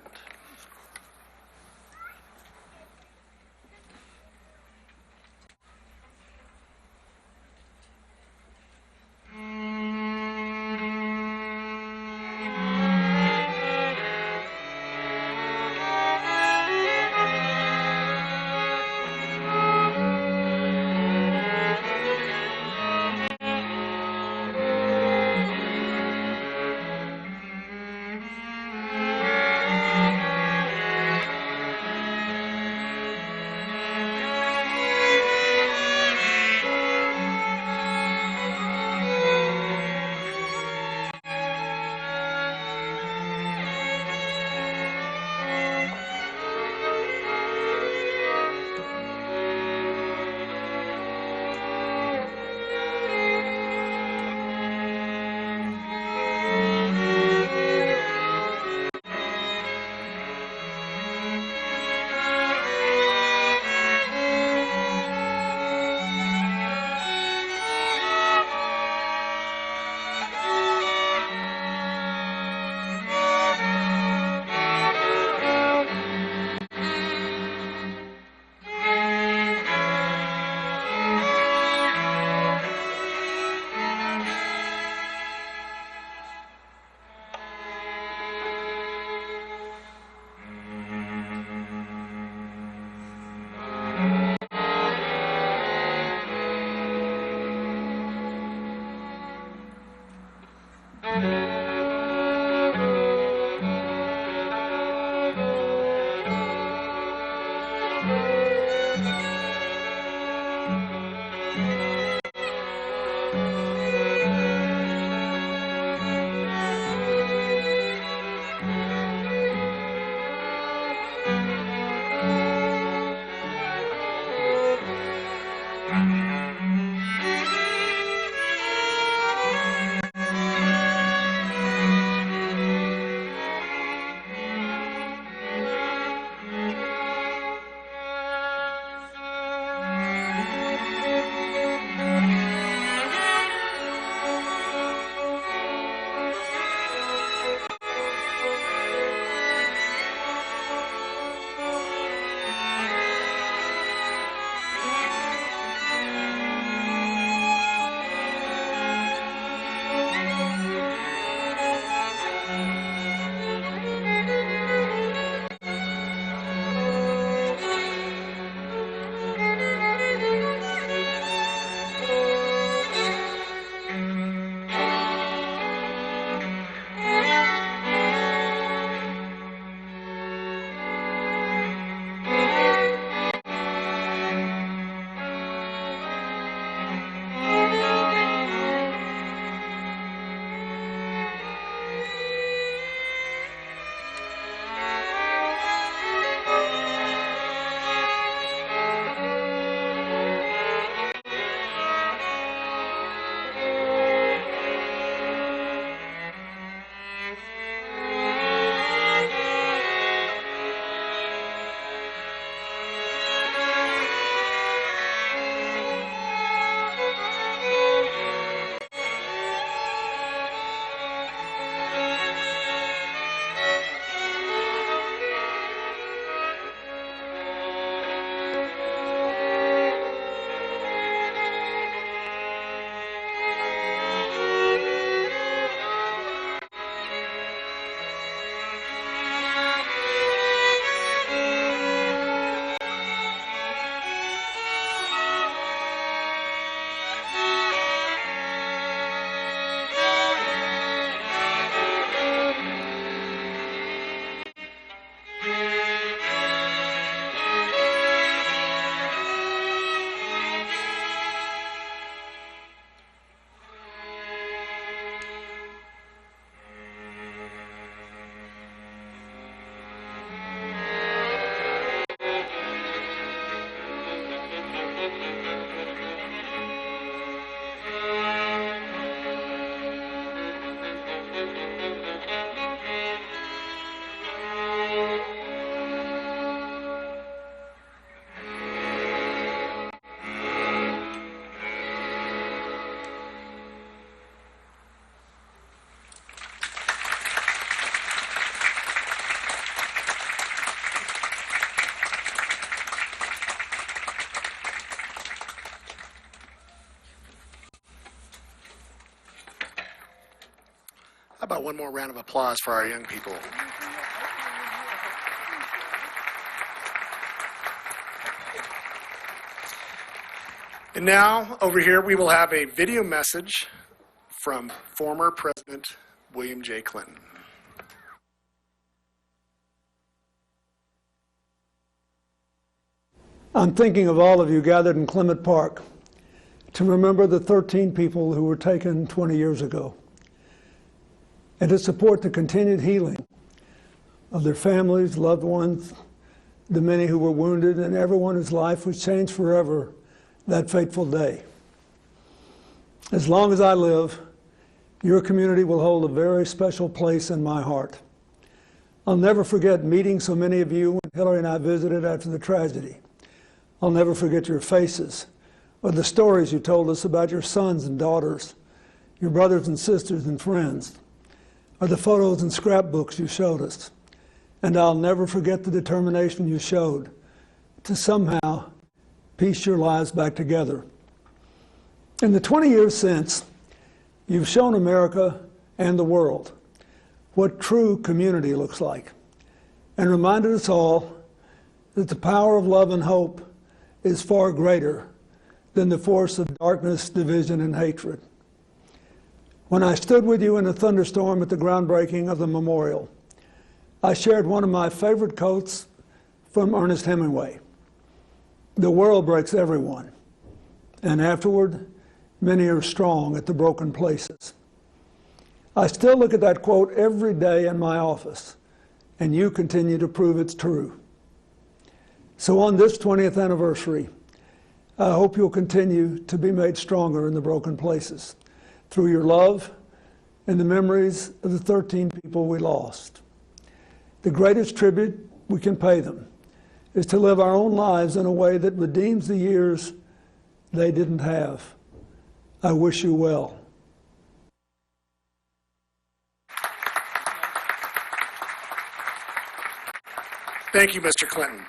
about one more round of applause for our young people? And now, over here, we will have a video message from former President William J. Clinton. I'm thinking of all of you gathered in Clement Park to remember the 13 people who were taken 20 years ago and to support the continued healing of their families, loved ones, the many who were wounded, and everyone whose life was changed forever that fateful day. As long as I live, your community will hold a very special place in my heart. I'll never forget meeting so many of you when Hillary and I visited after the tragedy. I'll never forget your faces or the stories you told us about your sons and daughters, your brothers and sisters and friends, or the photos and scrapbooks you showed us. And I'll never forget the determination you showed to somehow piece your lives back together. In the 20 years since, you've shown America and the world what true community looks like, and reminded us all that the power of love and hope is far greater than the force of darkness, division, and hatred. When I stood with you in a thunderstorm at the groundbreaking of the memorial, I shared one of my favorite quotes from Ernest Hemingway: "The world breaks everyone, and afterward, many are strong at the broken places." I still look at that quote every day in my office, and you continue to prove it's true. So on this 20th anniversary, I hope you'll continue to be made stronger in the broken places through your love and the memories of the 13 people we lost. The greatest tribute we can pay them is to live our own lives in a way that redeems the years they didn't have. I wish you well. Thank you, Mr. Clinton.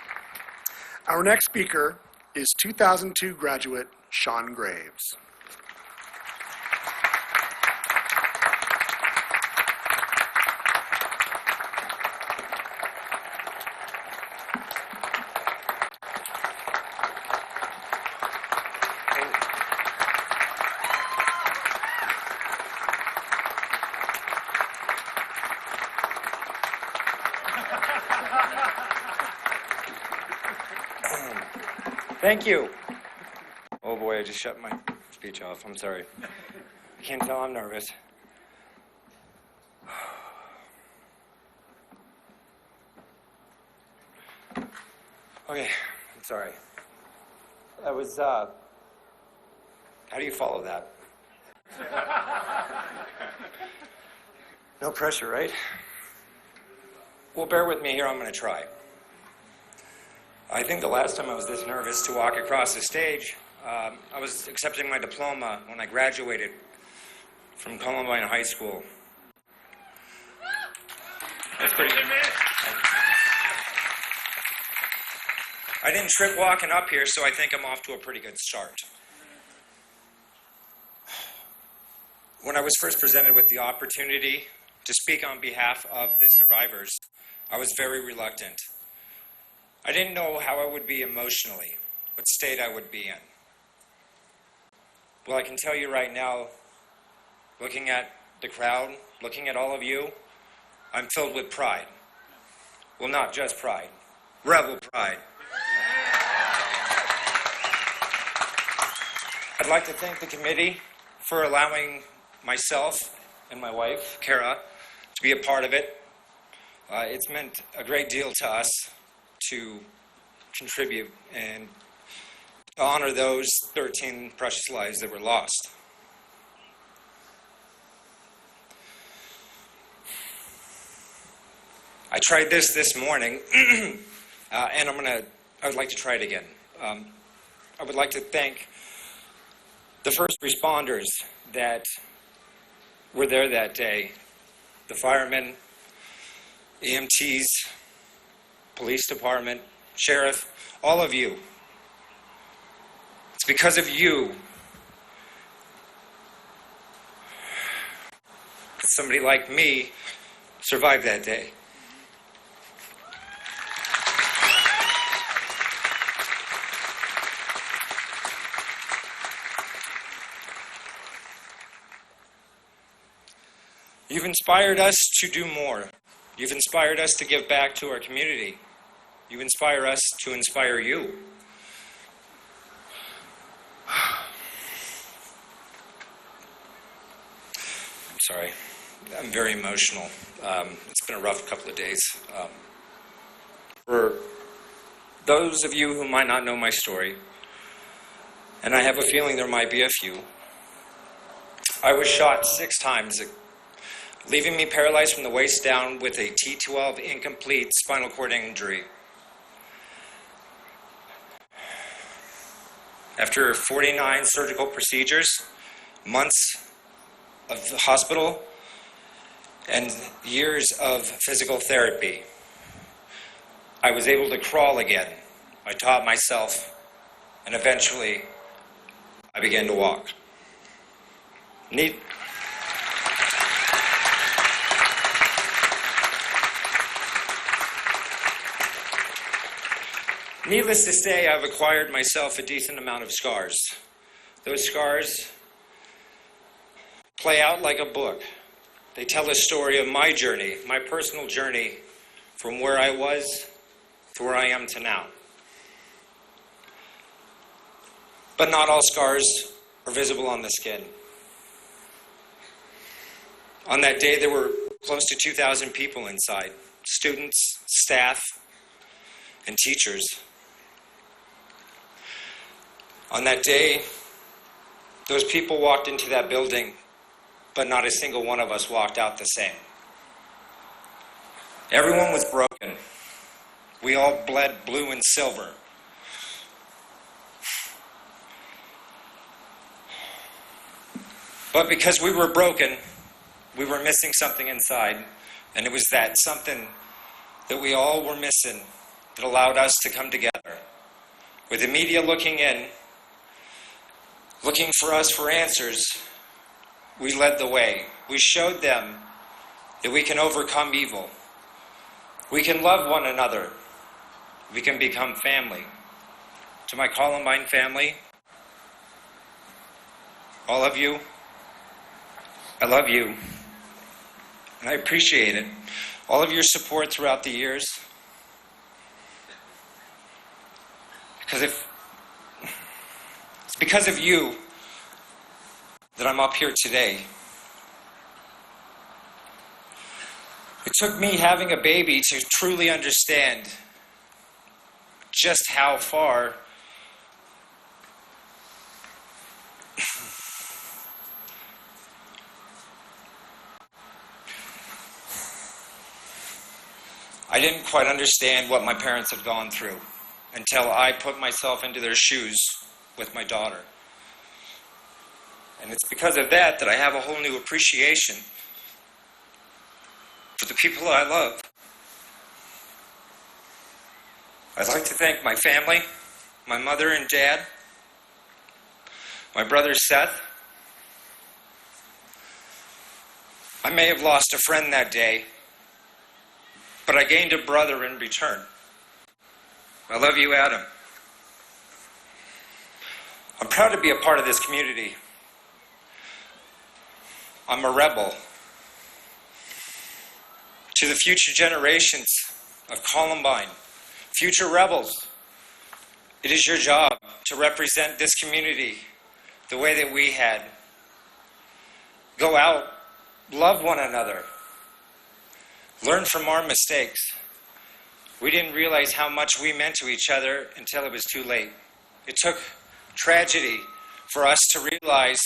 Our next speaker is 2002 graduate Sean Graves. Thank you. Oh boy, I just shut my speech off. I'm sorry. I can't tell I'm nervous. Okay, I'm sorry. That was, how do you follow that? No pressure, right? Well, bear with me here, I'm gonna try. I think the last time I was this nervous to walk across the stage, I was accepting my diploma when I graduated from Columbine High School. That's pretty good. I didn't trip walking up here, so I think I'm off to a pretty good start. When I was first presented with the opportunity to speak on behalf of the survivors, I was very reluctant. I didn't know how I would be emotionally, what state I would be in. Well, I can tell you right now, looking at the crowd, looking at all of you, I'm filled with pride. Well, not just pride, rebel pride. I'd like to thank the committee for allowing myself and my wife, Kara, to be a part of it. It's meant a great deal to us to contribute and to honor those 13 precious lives that were lost. I tried this morning, and I would like to try it again. I would like to thank the first responders that were there that day, the firemen, EMTs, police department, sheriff, all of you. It's because of you somebody like me survive that day. You've inspired us to do more. You've inspired us to give back to our community. You inspire us to inspire you. I'm sorry. I'm very emotional. It's been a rough couple of days. For those of you who might not know my story, and I have a feeling there might be a few, I was shot 6 times, leaving me paralyzed from the waist down with a T12 incomplete spinal cord injury. After 49 surgical procedures, months of the hospital, and years of physical therapy, I was able to crawl again. I taught myself, and eventually I began to walk. Needless to say, I've acquired myself a decent amount of scars. Those scars play out like a book. They tell a story of my journey, my personal journey, from where I was to where I am to now. But not all scars are visible on the skin. On that day, there were close to 2,000 people inside, students, staff, and teachers. On that day, those people walked into that building, but not a single one of us walked out the same. Everyone was broken. We all bled blue and silver. But because we were broken, we were missing something inside, and it was that something that we all were missing that allowed us to come together. With the media looking in, looking for us for answers, we led the way. We showed them that we can overcome evil. We can love one another. We can become family. To my Columbine family, all of you, I love you. And I appreciate it. All of your support throughout the years. It's because of you that I'm up here today. It took me having a baby to truly understand just how far I didn't quite understand what my parents had gone through until I put myself into their shoes with my daughter. And it's because of that that I have a whole new appreciation for the people I love. I'd like to thank my family, my mother and dad, my brother Seth. I may have lost a friend that day, but I gained a brother in return. I love you, Adam. I'm proud to be a part of this community. I'm a rebel. To the future generations of Columbine, future rebels, it is your job to represent this community the way that we had. Go out, love one another. Learn from our mistakes. We didn't realize how much we meant to each other until it was too late. It took tragedy for us to realize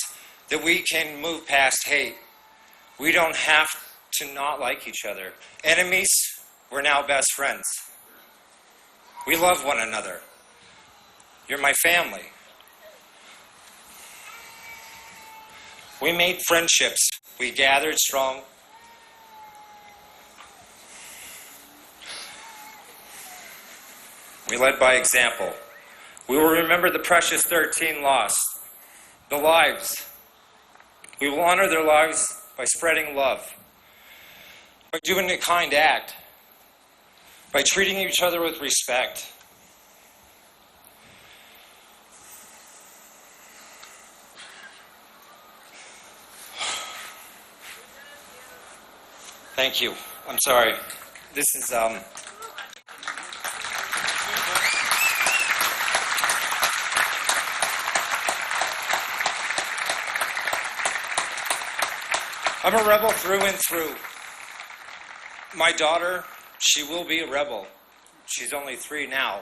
that we can move past hate. We don't have to not like each other. Enemies, we're now best friends. We love one another. You're my family. We made friendships. We gathered strong. We led by example. We will remember the precious 13 lost, the lives. We will honor their lives by spreading love, by doing a kind act, by treating each other with respect. Thank you. I'm sorry. This is, I'm a rebel through and through. My daughter, she will be a rebel. She's only 3 now.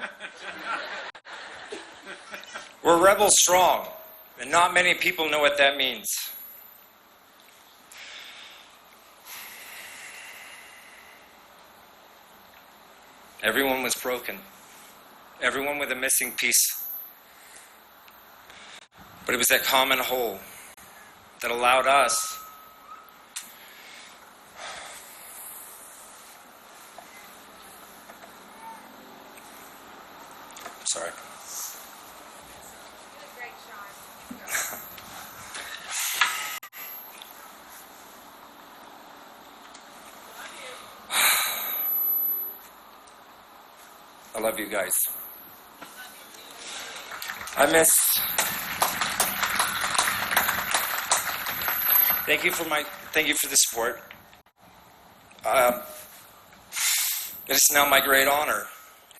We're rebel strong, and not many people know what that means. Everyone was broken. Everyone with a missing piece. But it was that common whole that allowed us sorry. I love you guys. Thank you for the support. It is now my great honor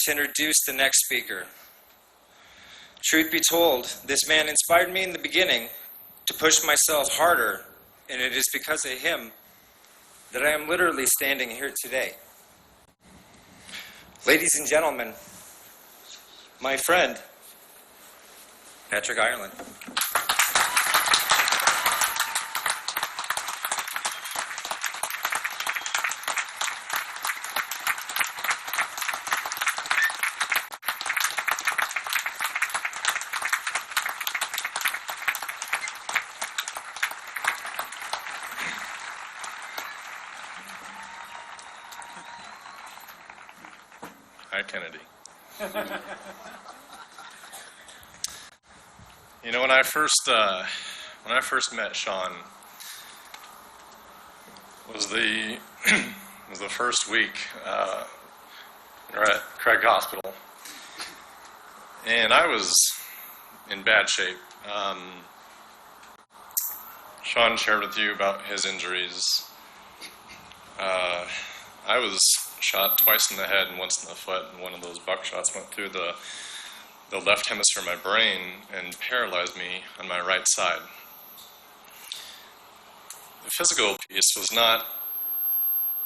to introduce the next speaker. Truth be told, this man inspired me in the beginning to push myself harder, and it is because of him that I am literally standing here today. Ladies and gentlemen, my friend, Patrick Ireland. Hi, Kennedy. You know, when I first met Sean, was the was the first week we were at Craig Hospital, and I was in bad shape. Sean shared with you about his injuries. I was shot twice in the head and once in the foot, and one of those buckshots went through the left hemisphere of my brain and paralyzed me on my right side. The physical piece was not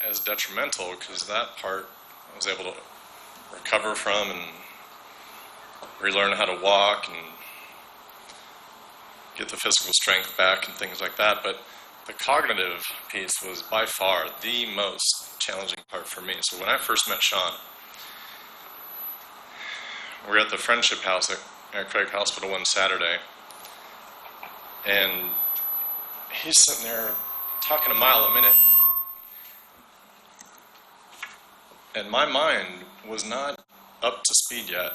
as detrimental because that part I was able to recover from and relearn how to walk and get the physical strength back and things like that. But the cognitive piece was by far the most challenging part for me. So when I first met Sean, we were at the Friendship House at Craig Hospital one Saturday, and he's sitting there talking a mile a minute, and my mind was not up to speed yet.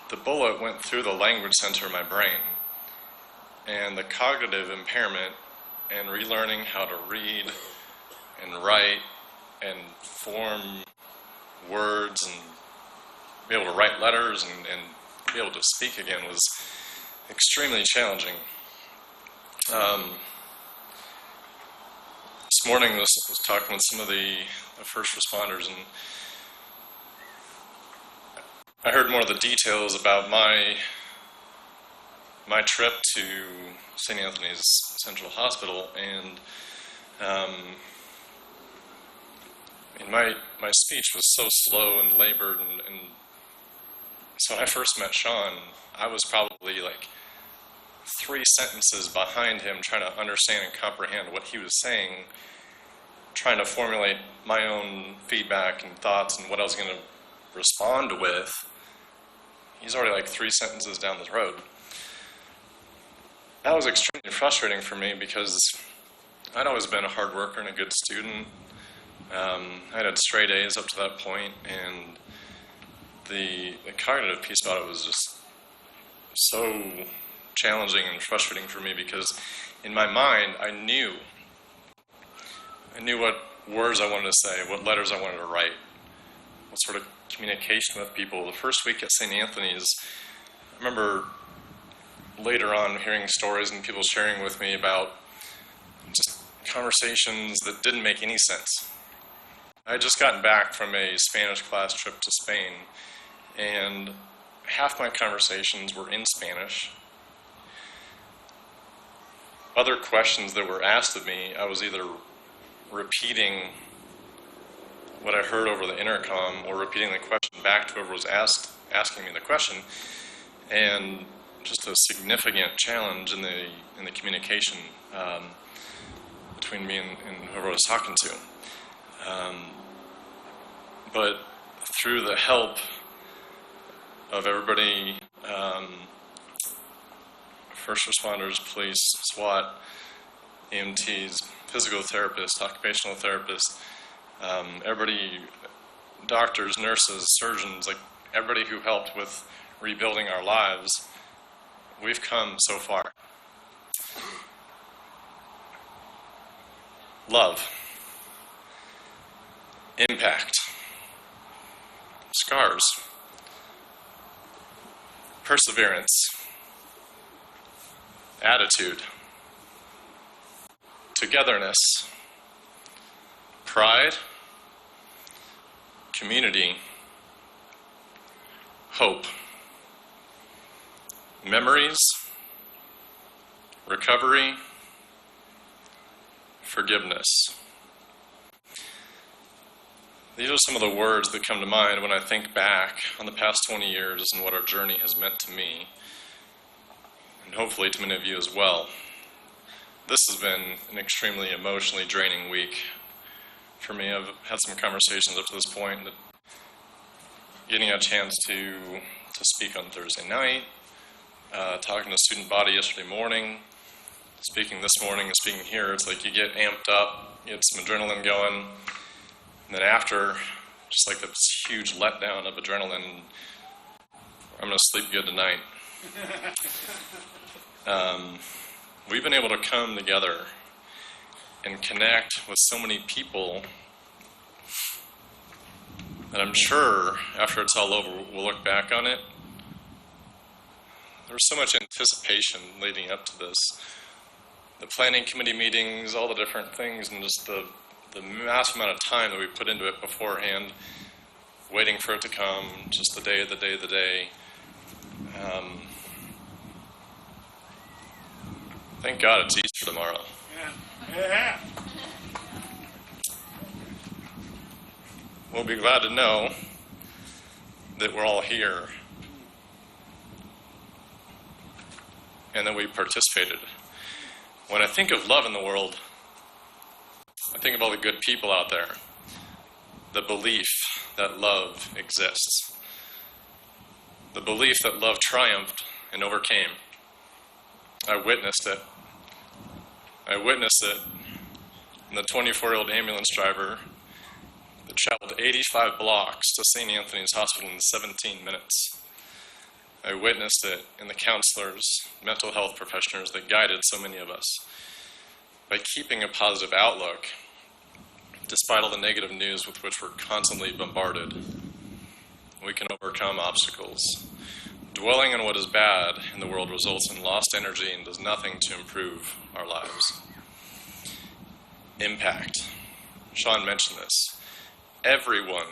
The bullet went through the language center of my brain, and the cognitive impairment and relearning how to read and write and form words and be able to write letters and be able to speak again was extremely challenging. This morning I was talking with some of the first responders, and I heard more of the details about my trip to St. Anthony's Central Hospital, and my speech was so slow and labored, and so when I first met Sean, I was probably like 3 sentences behind him trying to understand and comprehend what he was saying, trying to formulate my own feedback and thoughts and what I was going to respond with. He's already like 3 sentences down the road. That was extremely frustrating for me because I'd always been a hard worker and a good student. I'd had straight A's up to that point, and the cognitive piece about it was just so challenging and frustrating for me because in my mind, I knew what words I wanted to say, what letters I wanted to write, what sort of communication with people. The first week at St. Anthony's, I remember later on hearing stories and people sharing with me about just conversations that didn't make any sense. I had just gotten back from a Spanish class trip to Spain, and half my conversations were in Spanish. Other questions that were asked of me, I was either repeating what I heard over the intercom or repeating the question back to whoever was asking me the question, and just a significant challenge in the communication between me and whoever I was talking to. But through the help of everybody, first responders, police, SWAT, EMTs, physical therapists, occupational therapists, everybody, doctors, nurses, surgeons, like everybody who helped with rebuilding our lives, we've come so far. Love. Impact. Scars. Perseverance. Attitude. Togetherness. Pride. Community. Hope. Memories. Recovery. Forgiveness. These are some of the words that come to mind when I think back on the past 20 years and what our journey has meant to me, and hopefully to many of you as well. This has been an extremely emotionally draining week for me. I've had some conversations up to this point, that getting a chance to speak on Thursday night, talking to student body yesterday morning, speaking this morning and speaking here, it's like you get amped up, you get some adrenaline going, and then after, just like this huge letdown of adrenaline, I'm going to sleep good tonight. We've been able to come together and connect with so many people that I'm sure after it's all over, we'll look back on it. There was so much anticipation leading up to this. The planning committee meetings, all the different things, and just the massive amount of time that we put into it beforehand, waiting for it to come, just the day. Thank God it's Easter tomorrow. Yeah. We'll be glad to know that we're all here and that we participated. When I think of love in the world, I think of all the good people out there, the belief that love exists, the belief that love triumphed and overcame. I witnessed it. I witnessed it in the 24-year-old ambulance driver that traveled 85 blocks to St. Anthony's Hospital in 17 minutes. I witnessed it in the counselors, mental health professionals that guided so many of us. By keeping a positive outlook, despite all the negative news with which we're constantly bombarded, we can overcome obstacles. Dwelling on what is bad in the world results in lost energy and does nothing to improve our lives. Impact. Sean mentioned this. Everyone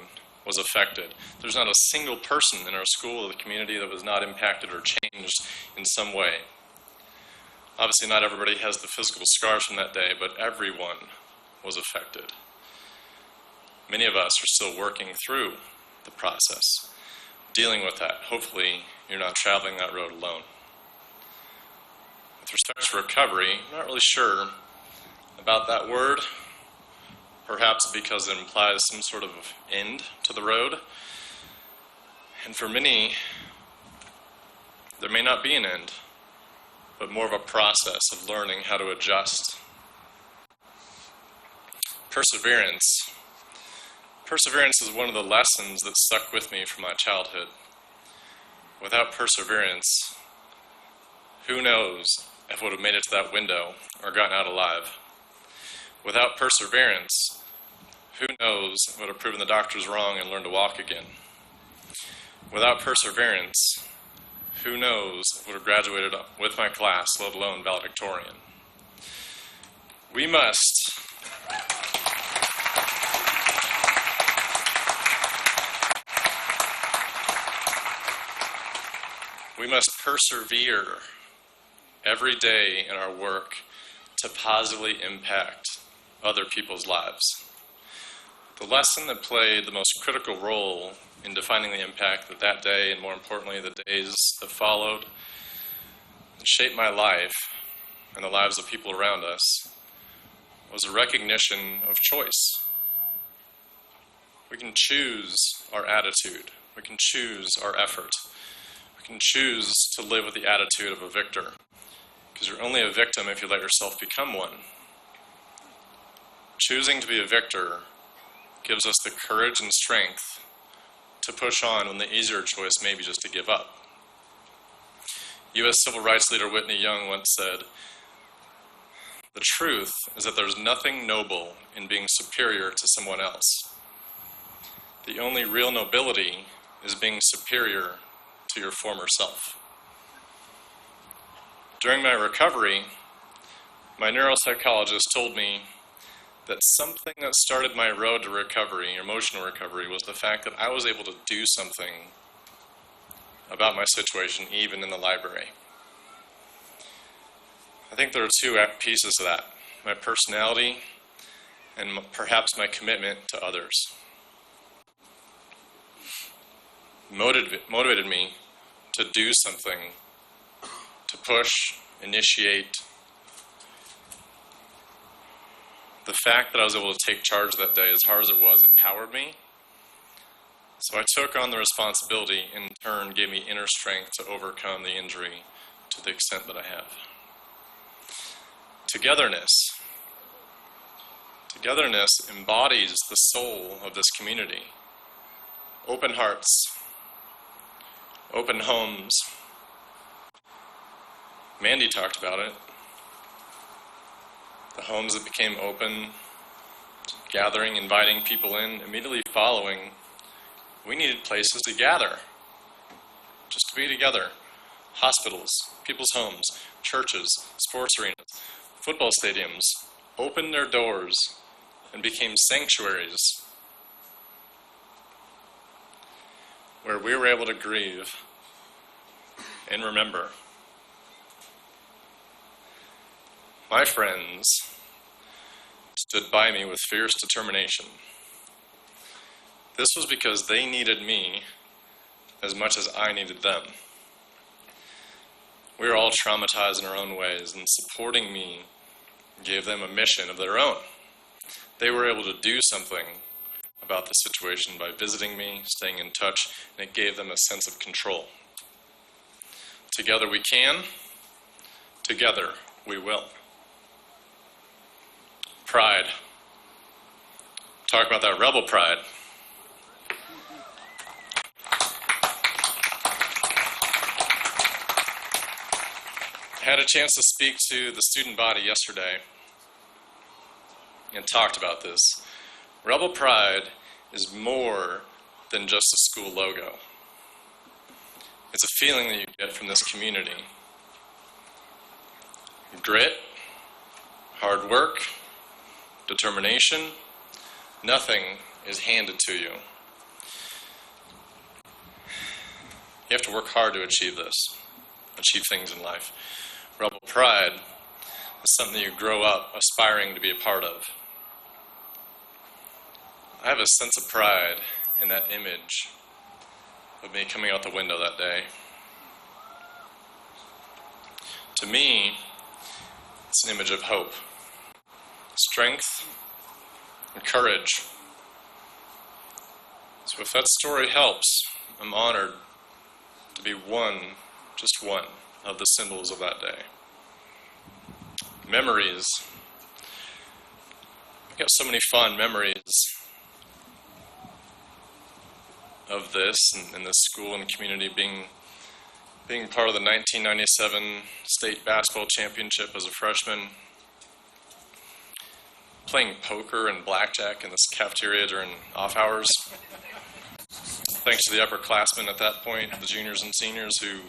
was affected. There's not a single person in our school or the community that was not impacted or changed in some way. Obviously, not everybody has the physical scars from that day, but everyone was affected. Many of us are still working through the process, dealing with that. Hopefully, you're not traveling that road alone. With respect to recovery, I'm not really sure about that word, perhaps because it implies some sort of end to the road. And for many, there may not be an end, but more of a process of learning how to adjust. Perseverance. Perseverance is one of the lessons that stuck with me from my childhood. Without perseverance, Who knows if I would have made it to that window or gotten out alive? Without perseverance, who knows if I would have proven the doctors wrong and learned to walk again? Without perseverance, who knows if I would have graduated with my class, let alone valedictorian? We must persevere every day in our work to positively impact other people's lives. The lesson that played the most critical role in defining the impact that that day, and more importantly the days that followed, shaped my life and the lives of people around us, was a recognition of choice. We can choose our attitude. We can choose our effort. We can choose to live with the attitude of a victor, because you're only a victim if you let yourself become one. Choosing to be a victor gives us the courage and strength to push on when the easier choice may be just to give up. U.S. civil rights leader Whitney Young once said, "The truth is that there's nothing noble in being superior to someone else. The only real nobility is being superior to your former self." During my recovery, my neuropsychologist told me that something that started my road to recovery, emotional recovery, was the fact that I was able to do something about my situation, even in the library. I think there are two pieces to that: my personality and perhaps my commitment to others. Motivated me to do something, to push, initiate. The fact that I was able to take charge that day, as hard as it was, empowered me. So I took on the responsibility, and in turn gave me inner strength to overcome the injury to the extent that I have. Togetherness embodies the soul of this community. Open hearts, open homes. Mandy talked about it. The homes that became open, gathering, inviting people in, immediately following, we needed places to gather, just to be together. Hospitals, people's homes, churches, sports arenas, football stadiums opened their doors and became sanctuaries where we were able to grieve and remember. My friends stood by me with fierce determination. This was because they needed me as much as I needed them. We were all traumatized in our own ways, and supporting me gave them a mission of their own. They were able to do something about the situation by visiting me, staying in touch, and it gave them a sense of control. Together we can, together we will. Pride. Talk about that rebel pride. I had a chance to speak to the student body yesterday and talked about this. Rebel pride is more than just a school logo. It's a feeling that you get from this community. Grit, hard work, determination, nothing is handed to you. You have to work hard to achieve this, achieve things in life. Rebel pride is something you grow up aspiring to be a part of. I have a sense of pride in that image of me coming out the window that day. To me, it's an image of hope, strength, and courage. So if that story helps, I'm honored to be one, just one, of the symbols of that day. Memories. I've got so many fond memories of this and this school and community being being part of the 1997 state basketball championship as a freshman, playing poker and blackjack in this cafeteria during off hours, thanks to the upperclassmen at that point, the juniors and seniors who,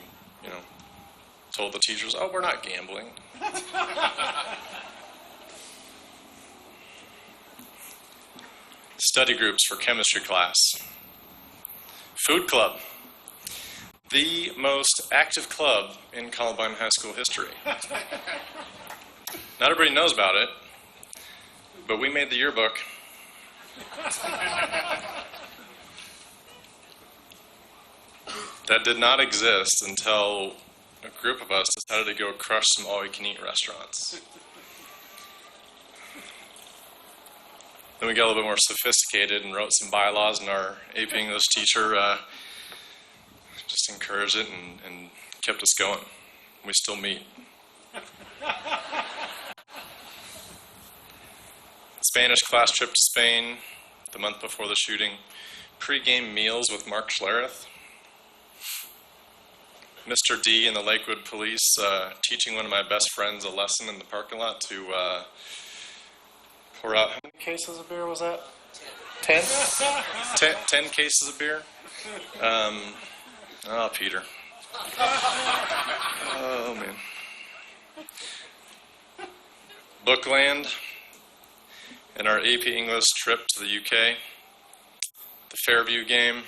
told the teachers, "Oh, we're not gambling." Study groups for chemistry class. Food club. The most active club in Columbine High School history. Not everybody knows about it, but we made the yearbook. That did not exist until a group of us decided to go crush some all-you-can-eat restaurants. Then we got a little bit more sophisticated and wrote some bylaws, and our AP English teacher just encouraged it and kept us going. We still meet. Spanish class trip to Spain the month before the shooting. Pre-game meals with Mark Schlereth. Mr. D and the Lakewood Police teaching one of my best friends a lesson in the parking lot to pour out, how many cases of beer was that? 10? 10 cases of beer? Oh, Peter. Oh, man. Bookland and our AP English trip to the UK. The Fairview game.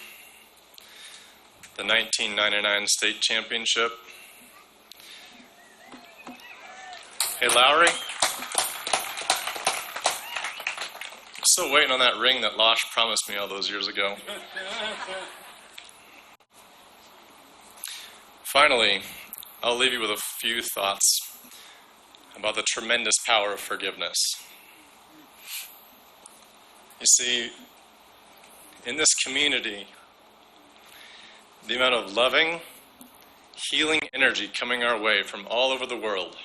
The 1999 state championship. Hey, Lowry. Still waiting on that ring that Losh promised me all those years ago. Finally, I'll leave you with a few thoughts about the tremendous power of forgiveness. You see, in this community, the amount of loving, healing energy coming our way from all over the world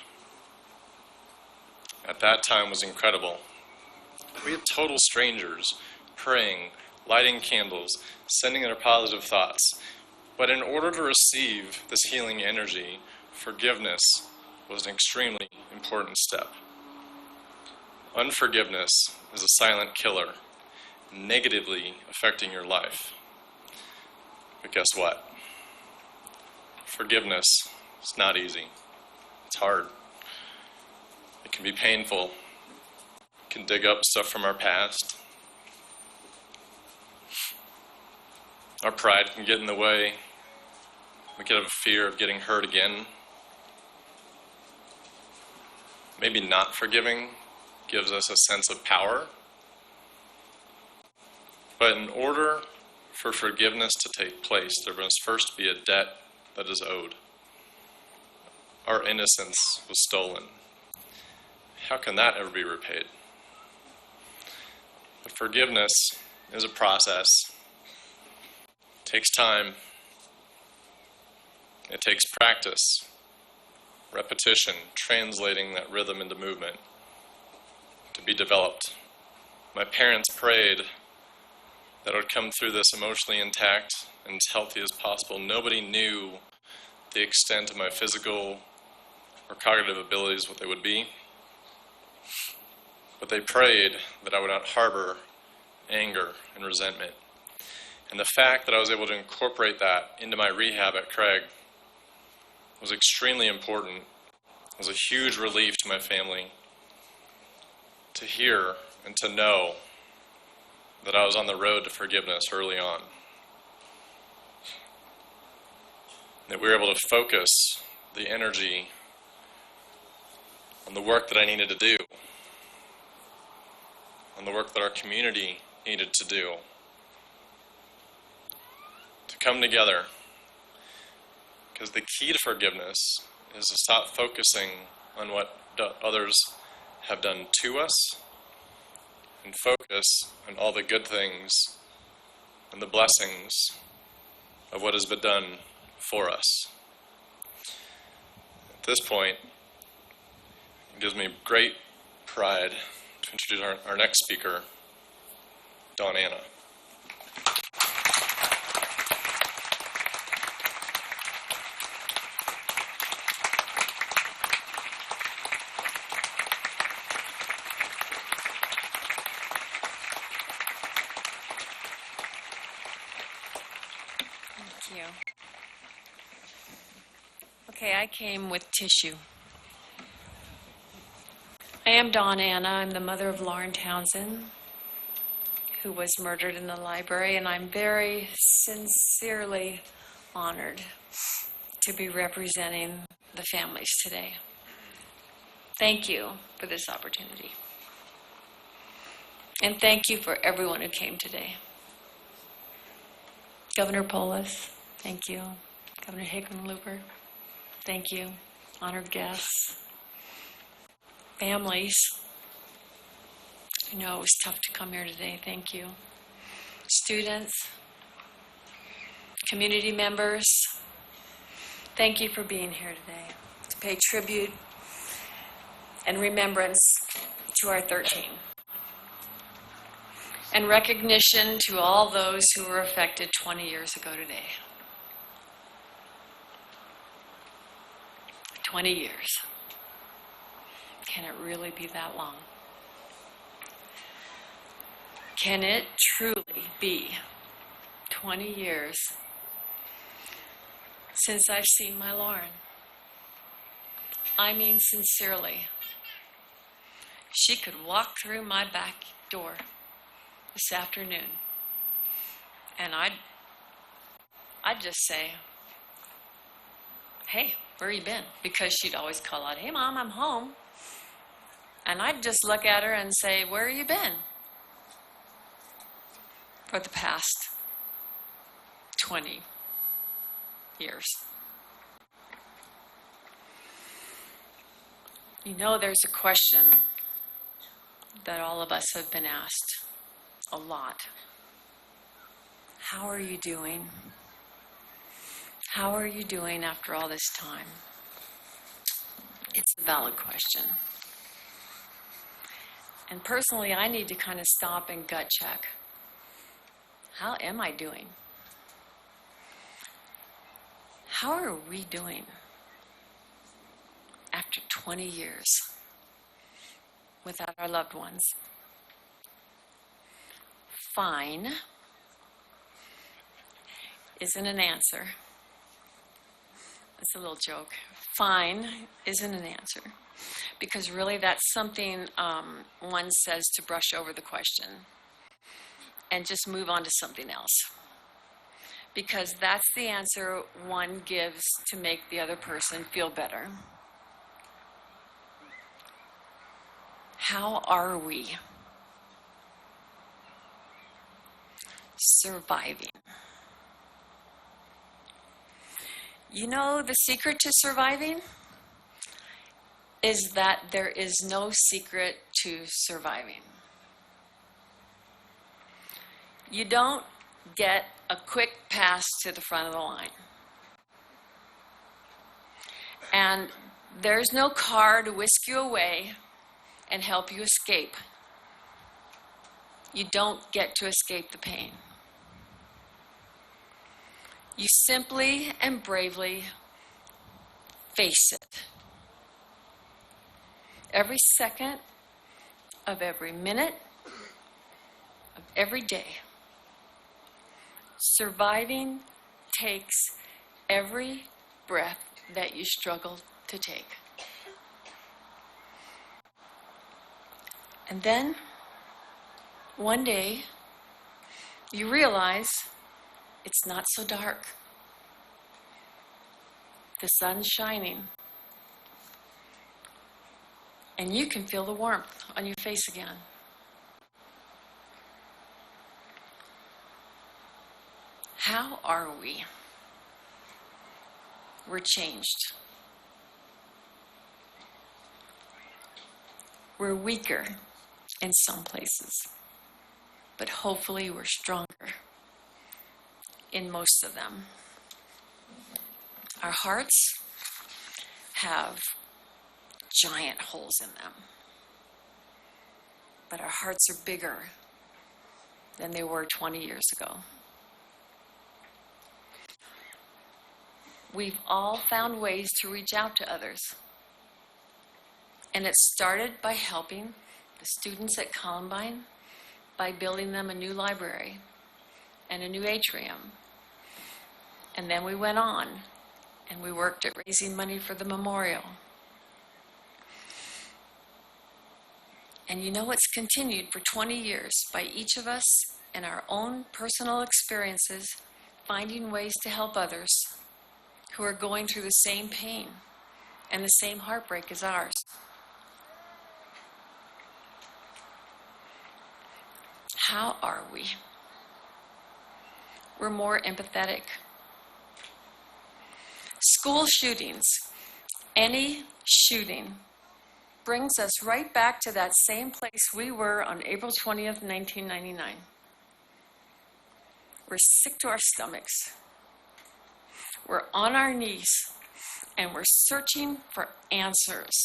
at that time was incredible. We had total strangers praying, lighting candles, sending their positive thoughts. But in order to receive this healing energy, forgiveness was an extremely important step. Unforgiveness is a silent killer, negatively affecting your life. But guess what? Forgiveness is not easy. It's hard. It can be painful. It can dig up stuff from our past. Our pride can get in the way. We could have a fear of getting hurt again. Maybe not forgiving gives us a sense of power. But in order for forgiveness to take place, there must first be a debt that is owed. Our innocence was stolen. How can that ever be repaid? But forgiveness is a process. It takes time. It takes practice, repetition, translating that rhythm into movement to be developed. My parents prayed that I would come through this emotionally intact and as healthy as possible. Nobody knew the extent of my physical or cognitive abilities, what they would be. But they prayed that I would not harbor anger and resentment. And the fact that I was able to incorporate that into my rehab at Craig was extremely important. It was a huge relief to my family to hear and to know that I was on the road to forgiveness early on. That we were able to focus the energy on the work that I needed to do, on the work that our community needed to do, to come together. Because the key to forgiveness is to stop focusing on what others have done to us and focus on all the good things and the blessings of what has been done for us. At this point, it gives me great pride to introduce our next speaker, Dawn Anna. I came with tissue. I am Dawn Anna. I'm the mother of Lauren Townsend, who was murdered in the library, and I'm very sincerely honored to be representing the families today. Thank you for this opportunity. And thank you for everyone who came today. Governor Polis, thank you. Governor Hickenlooper, thank you. Honored guests. Families. I know it was tough to come here today. Thank you. Students, community members, thank you for being here today to pay tribute and remembrance to our 13. And recognition to all those who were affected 20 years ago today. 20 years. Can it really be that long? Can it truly be 20 years since I've seen my Lauren? I mean sincerely. She could walk through my back door this afternoon, and I'd just say, hey, where you been? Because she'd always call out, hey, Mom, I'm home. And I'd just look at her and say, where you been? For the past 20 years. You know, there's a question that all of us have been asked a lot. How are you doing? How are you doing after all this time? It's a valid question. And personally, I need to kind of stop and gut check. How am I doing? How are we doing after 20 years without our loved ones? Fine isn't an answer. It's a little joke. Fine isn't an answer. Because really that's something one says to brush over the question and just move on to something else. Because that's the answer one gives to make the other person feel better. How are we? Surviving. You know, the secret to surviving is that there is no secret to surviving. You don't get a quick pass to the front of the line. And there's no car to whisk you away and help you escape. You don't get to escape the pain. You simply and bravely face it. Every second of every minute of every day. Surviving takes every breath that you struggle to take. And then, one day, you realize it's not so dark. The sun's shining. And you can feel the warmth on your face again. How are we? We're changed. We're weaker in some places, but hopefully we're stronger in most of them. Our hearts have giant holes in them, but our hearts are bigger than they were 20 years ago. We've all found ways to reach out to others. And it started by helping the students at Columbine by building them a new library and a new atrium. And then we went on And we worked at raising money for the memorial. And you know, it's continued for 20 years by each of us in our own personal experiences, finding ways to help others who are going through the same pain and the same heartbreak as ours. How are we? We're more empathetic. School shootings, any shooting, brings us right back to that same place we were on April 20th, 1999. We're sick to our stomachs. We're on our knees, and we're searching for answers.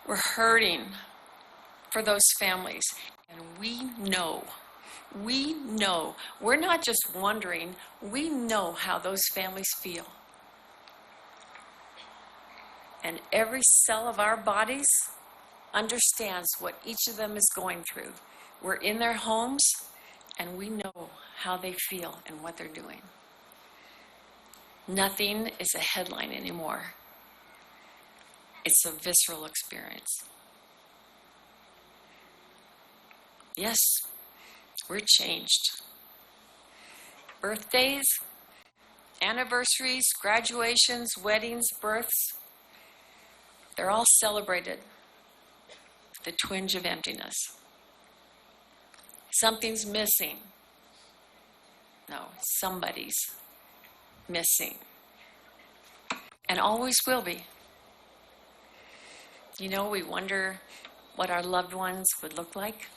We're hurting for those families, and we know, we're not just wondering, we know how those families feel. And every cell of our bodies understands what each of them is going through. We're in their homes, and we know how they feel and what they're doing. Nothing is a headline anymore. It's a visceral experience. Yes, we're changed. Birthdays, anniversaries, graduations, weddings, births, they're all celebrated. The twinge of emptiness. Something's missing. No, somebody's missing. And always will be. You know, we wonder what our loved ones would look like.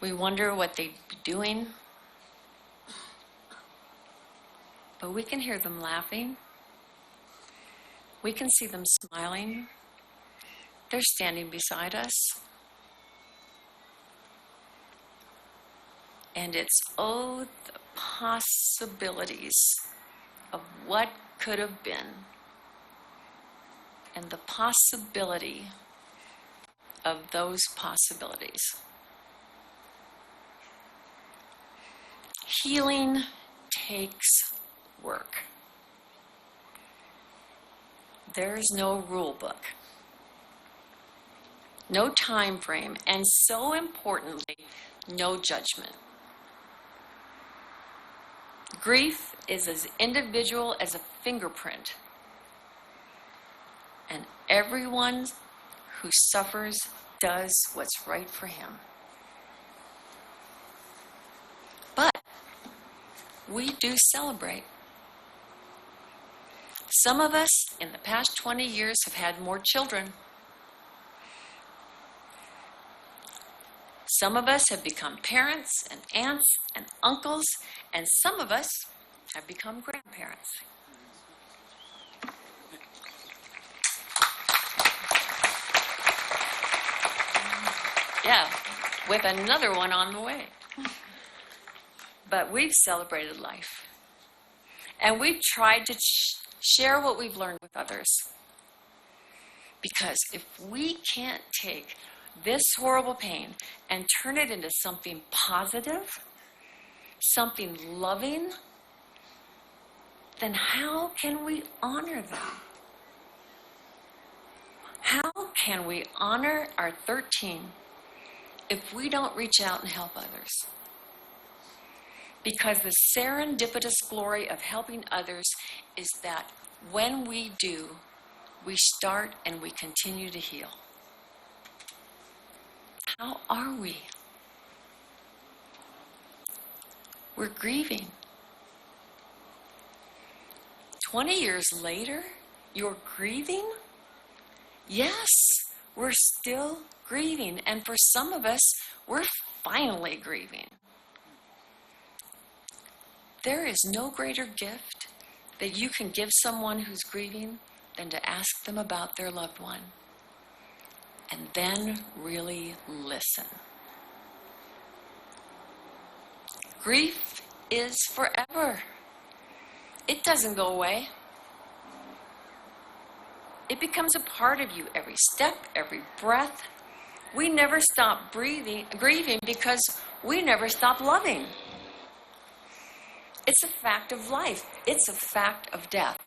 We wonder what they'd be doing. But we can hear them laughing. We can see them smiling. They're standing beside us. And it's, oh, the possibilities of what could have been. And the possibility of those possibilities. Healing takes work. There's no rule book, no time frame, and so importantly, no judgment. Grief is as individual as a fingerprint, and everyone who suffers does what's right for him. But we do celebrate. Some of us in the past 20 years have had more children. Some of us have become parents and aunts and uncles, and some of us have become grandparents. Yeah, with another one on the way. But we've celebrated life. And we've tried to share what we've learned with others. Because if we can't take this horrible pain and turn it into something positive, something loving, then how can we honor them? How can we honor our 13 if we don't reach out and help others? Because the serendipitous glory of helping others is that when we do, we start and we continue to heal. How are we? We're grieving. 20 years later, you're grieving? Yes, we're still grieving. And for some of us, we're finally grieving. There is no greater gift that you can give someone who's grieving than to ask them about their loved one. And then really listen. Grief is forever. It doesn't go away. It becomes a part of you every step, every breath. We never stop grieving because we never stop loving. It's a fact of life. It's a fact of death.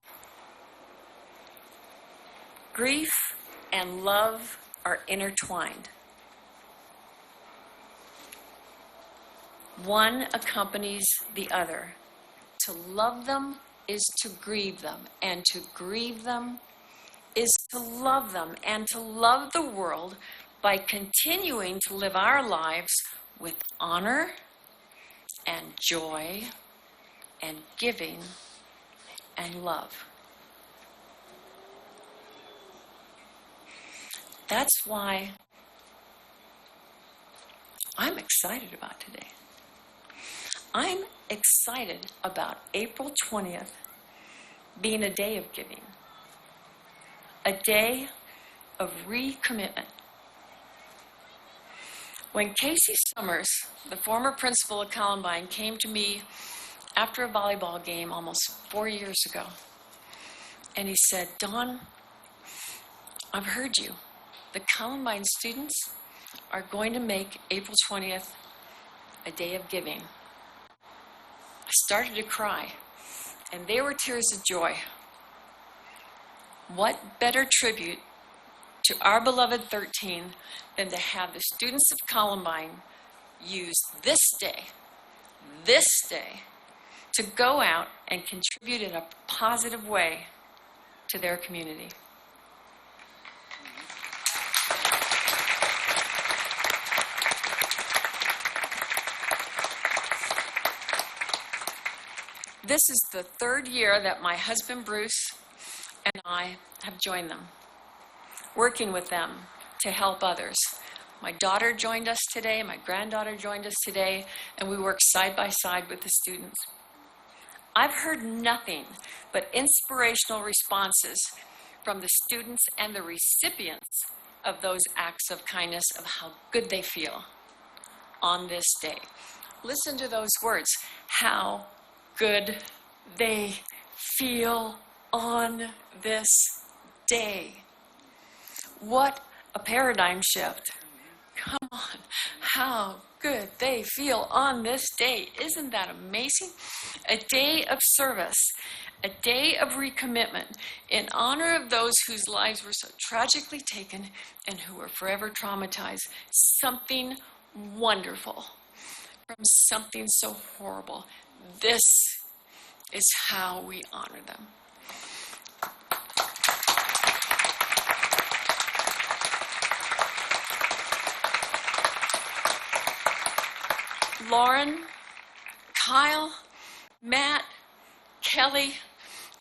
Grief and love are intertwined. One accompanies the other. To love them is to grieve them, and to grieve them is to love them, and to love the world by continuing to live our lives with honor and joy and giving and love. That's why I'm excited about today. I'm excited about April 20th being a day of giving, a day of recommitment. When Casey Summers, the former principal of Columbine, came to me after a volleyball game almost 4 years ago, and he said, "Dawn, I've heard you. The Columbine students are going to make April 20th a day of giving." I started to cry, and they were tears of joy. What better tribute to our beloved 13 than to have the students of Columbine use this day, to go out and contribute in a positive way to their community. This is the third year that my husband Bruce and I have joined them, working with them to help others. My daughter joined us today, my granddaughter joined us today, and we work side by side with the students. I've heard nothing but inspirational responses from the students and the recipients of those acts of kindness, of how good they feel on this day. Listen to those words, how good they feel on this day. What a paradigm shift. Come on, how good they feel on this day. Isn't that amazing? A day of service, a day of recommitment in honor of those whose lives were so tragically taken and who were forever traumatized. Something wonderful from something so horrible. This is how we honor them. Lauren, Kyle, Matt, Kelly,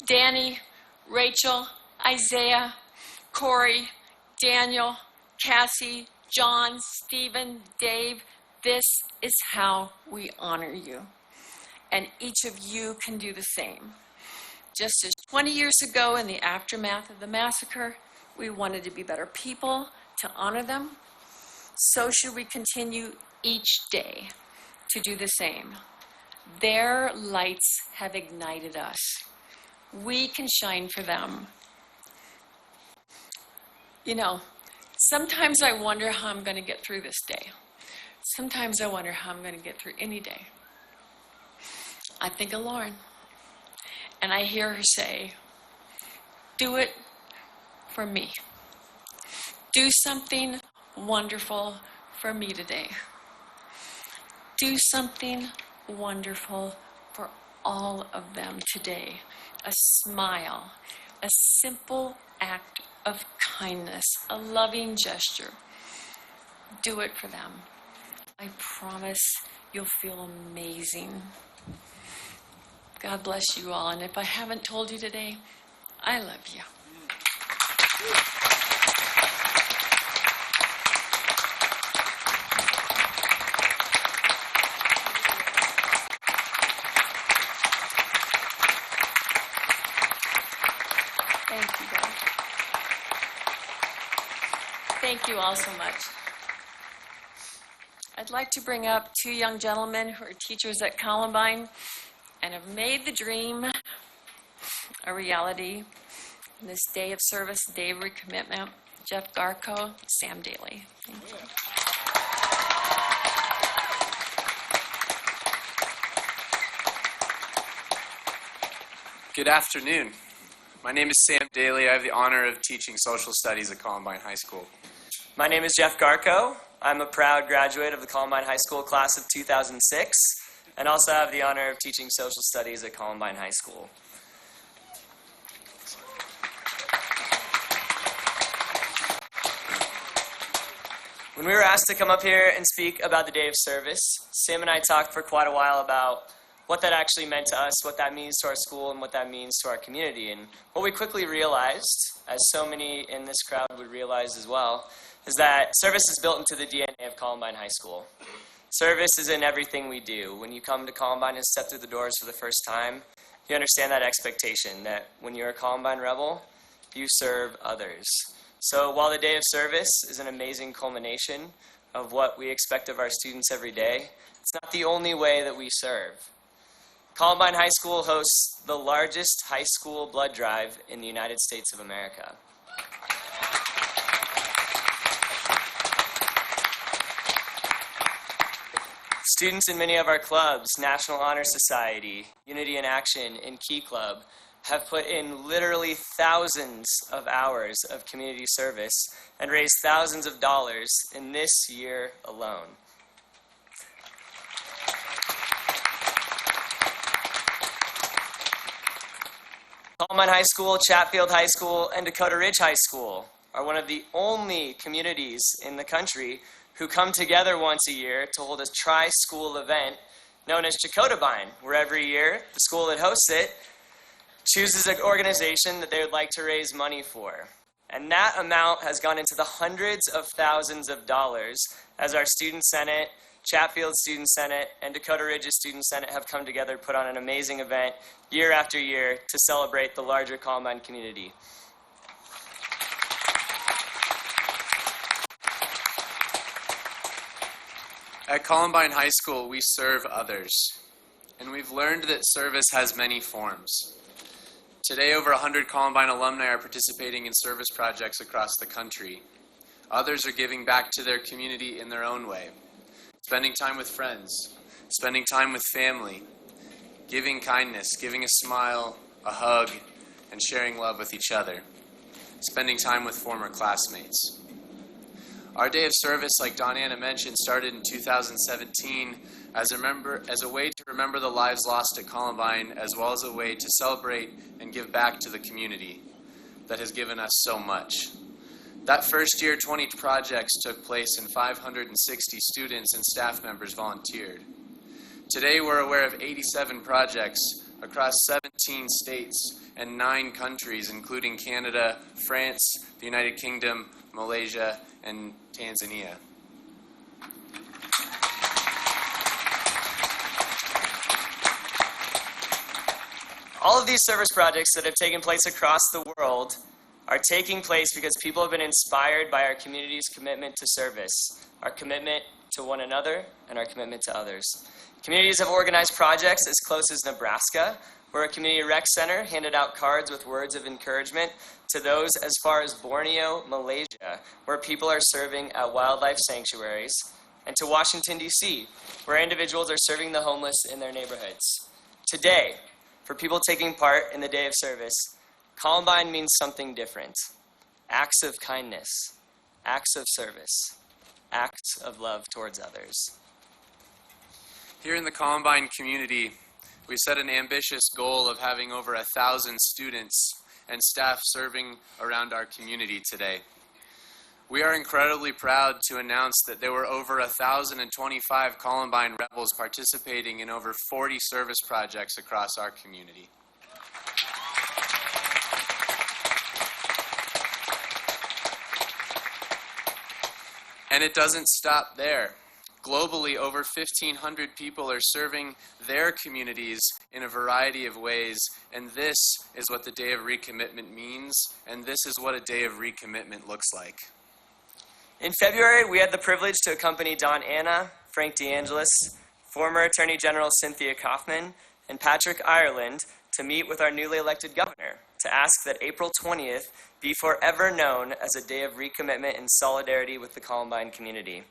Danny, Rachel, Isaiah, Corey, Daniel, Cassie, John, Stephen, Dave, this is how we honor you. And each of you can do the same. Just as 20 years ago in the aftermath of the massacre, we wanted to be better people, to honor them, so should we continue each day to do the same. Their lights have ignited us. We can shine for them. You know, sometimes I wonder how I'm going to get through this day. Sometimes I wonder how I'm going to get through any day. I think of Lauren, and I hear her say, "Do it for me. Do something wonderful for me today. Do something wonderful for all of them today." A smile, a simple act of kindness, a loving gesture. Do it for them. I promise you'll feel amazing. God bless you all. And if I haven't told you today, I love you. Thank you, guys. Thank you all so much. I'd like to bring up two young gentlemen who are teachers at Columbine and have made the dream a reality in this day of service, day of recommitment. Jeff Garco, Sam Daly. Thank you. Good afternoon. My name is Sam Daly. I have the honor of teaching social studies at Columbine High School. My name is Jeff Garko. I'm a proud graduate of the Columbine High School class of 2006, and also have the honor of teaching social studies at Columbine High School. When we were asked to come up here and speak about the day of service, Sam and I talked for quite a while about what that actually meant to us, what that means to our school, and what that means to our community. And what we quickly realized, as so many in this crowd would realize as well, is that service is built into the DNA of Columbine High School. Service is in everything we do. When you come to Columbine and step through the doors for the first time, you understand that expectation that when you're a Columbine Rebel, you serve others. So while the day of service is an amazing culmination of what we expect of our students every day, it's not the only way that we serve. Columbine High School hosts the largest high school blood drive in the United States of America. Students in many of our clubs, National Honor Society, Unity in Action, and Key Club, have put in literally thousands of hours of community service and raised thousands of dollars in this year alone. Columbine High School, Chatfield High School, and Dakota Ridge High School are one of the only communities in the country who come together once a year to hold a tri-school event known as Chakotabine, where every year the school that hosts it chooses an organization that they would like to raise money for. And that amount has gone into the hundreds of thousands of dollars as our Student Senate, Chatfield Student Senate, and Dakota Ridge's Student Senate have come together to put on an amazing event year after year to celebrate the larger Columbine community. At Columbine High School, we serve others, and we've learned that service has many forms. Today, over 100 Columbine alumni are participating in service projects across the country. Others are giving back to their community in their own way, spending time with friends, spending time with family, giving kindness, giving a smile, a hug, and sharing love with each other, spending time with former classmates. Our day of service, like Donanna mentioned, started in 2017 as a way to remember the lives lost at Columbine, as well as a way to celebrate and give back to the community that has given us so much. That first year, 20 projects took place and 560 students and staff members volunteered. Today, we're aware of 87 projects across 17 states and 9 countries, including Canada, France, the United Kingdom, Malaysia, and Tanzania. All of these service projects that have taken place across the world are taking place because people have been inspired by our community's commitment to service, our commitment to one another, and our commitment to others. Communities have organized projects as close as Nebraska, where a community rec center handed out cards with words of encouragement, to those as far as Borneo, Malaysia, where people are serving at wildlife sanctuaries, and to Washington, D.C., where individuals are serving the homeless in their neighborhoods. Today, for people taking part in the day of service, Columbine means something different. Acts of kindness, acts of service, acts of love towards others. Here in the Columbine community, we set an ambitious goal of having over 1,000 students and staff serving around our community today. We are incredibly proud to announce that there were over 1,025 Columbine Rebels participating in over 40 service projects across our community. And it doesn't stop there. Globally, over 1,500 people are serving their communities in a variety of ways, and this is what the Day of Recommitment means, and this is what a Day of Recommitment looks like. In February, we had the privilege to accompany Donanna, Frank DeAngelis, former Attorney General Cynthia Kaufman, and Patrick Ireland to meet with our newly elected governor to ask that April 20th be forever known as a day of recommitment and solidarity with the Columbine community.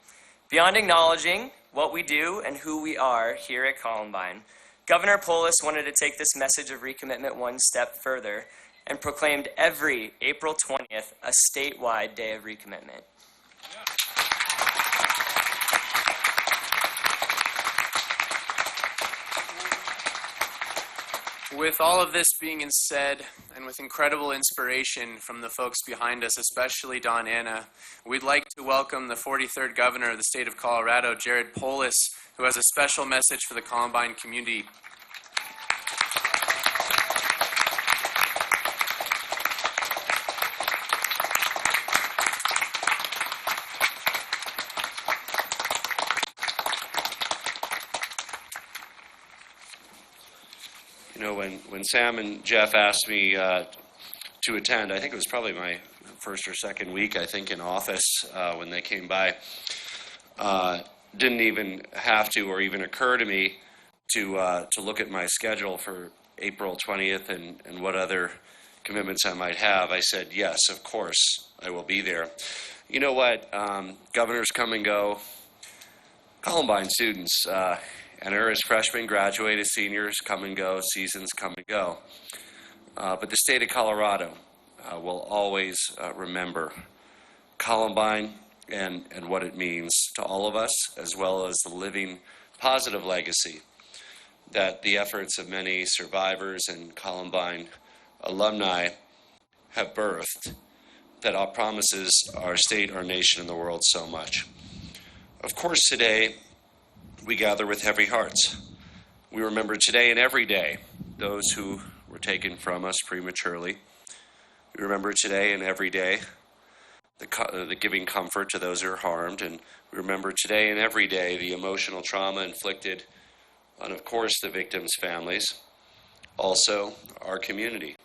Beyond acknowledging what we do and who we are here at Columbine, Governor Polis wanted to take this message of recommitment one step further and proclaimed every April 20th a statewide day of recommitment. With all of this being said, and with incredible inspiration from the folks behind us, especially Don Anna, we'd like to welcome the 43rd Governor of the state of Colorado, Jared Polis, who has a special message for the Columbine community. You know, when Sam and Jeff asked me to attend, I think it was probably my first or second week, I think, in office when they came by, didn't even have to or even occur to me to look at my schedule for April 20th and what other commitments I might have. I said, yes, of course, I will be there. You know what? Governors come and go. Columbine students enter as freshmen, graduate as seniors, come and go, seasons come and go. But the state of Colorado will always remember Columbine and what it means to all of us, as well as the living positive legacy that the efforts of many survivors and Columbine alumni have birthed that promises our state, our nation, and the world so much. Of course, today, we gather with heavy hearts. We remember today and every day those who were taken from us prematurely. We remember today and every day the giving comfort to those who are harmed. And we remember today and every day the emotional trauma inflicted on, of course, the victims' families, also our community,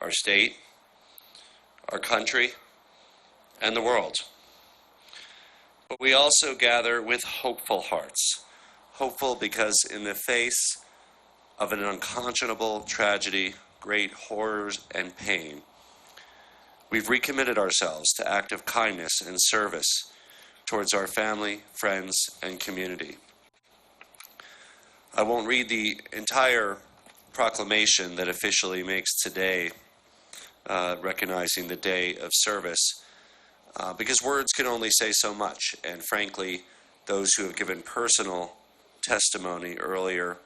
our state, our country, and the world. But we also gather with hopeful hearts. Hopeful because in the face of an unconscionable tragedy, great horrors and pain, we've recommitted ourselves to active kindness and service towards our family, friends, and community. I won't read the entire proclamation that officially makes today recognizing the day of service, because words can only say so much, and frankly, those who have given personal testimony earlier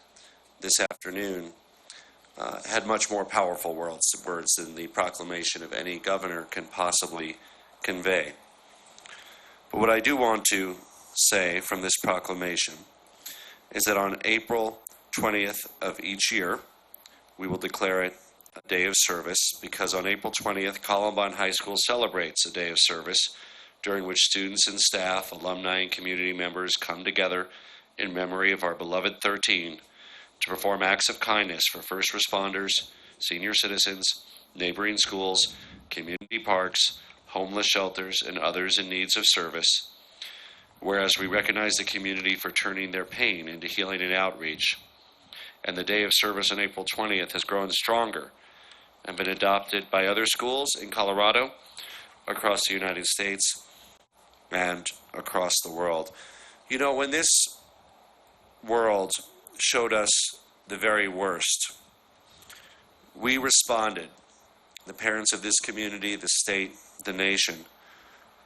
this afternoon had much more powerful words than the proclamation of any governor can possibly convey. But what I do want to say from this proclamation is that on April 20th of each year, we will declare it a day of service, because on April 20th, Columbine High School celebrates a day of service during which students and staff, alumni, and community members come together in memory of our beloved 13 to perform acts of kindness for first responders, senior citizens, neighboring schools, community parks, homeless shelters, and others in needs of service. Whereas we recognize the community for turning their pain into healing and outreach, and the day of service on April 20th has grown stronger and been adopted by other schools in Colorado, across the United States, and across the world. You know, when this world showed us the very worst, we responded, the parents of this community, the state, the nation,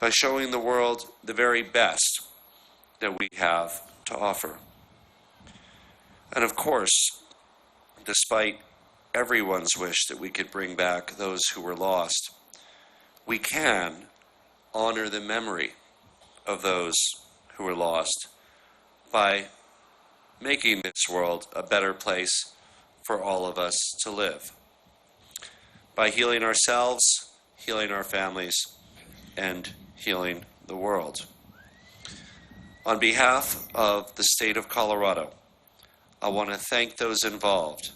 by showing the world the very best that we have to offer. And of course, despite everyone's wish that we could bring back those who were lost, we can honor the memory of those who were lost by making this world a better place for all of us to live, by healing ourselves, healing our families, and healing the world. On behalf of the state of Colorado, I want to thank those involved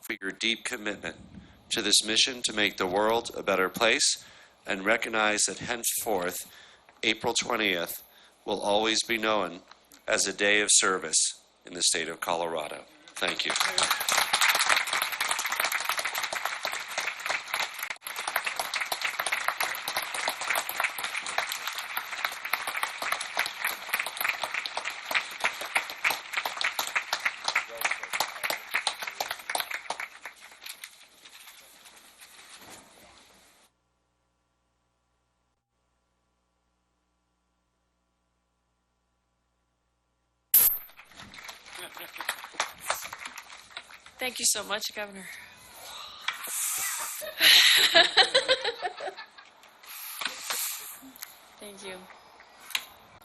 for your deep commitment to this mission to make the world a better place, and recognize that henceforth, April 20th will always be known as a day of service in the state of Colorado. Thank you. Thank you so much, Governor. Thank you.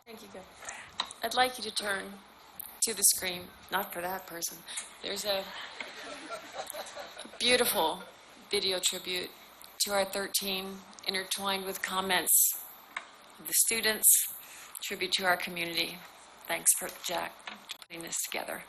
Thank you, Governor. I'd like you to turn to the screen, not for that person. There's a beautiful video tribute to our 13, intertwined with comments of the students, tribute to our community. Thanks for Jack for putting this together.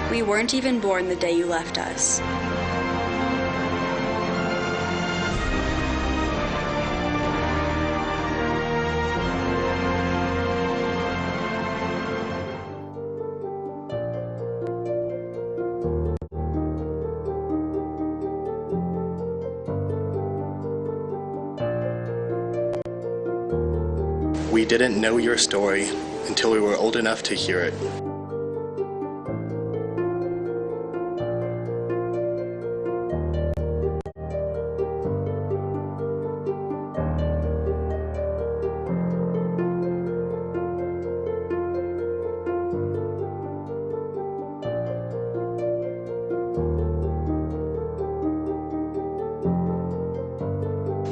We weren't even born the day you left us. We didn't know your story until we were old enough to hear it.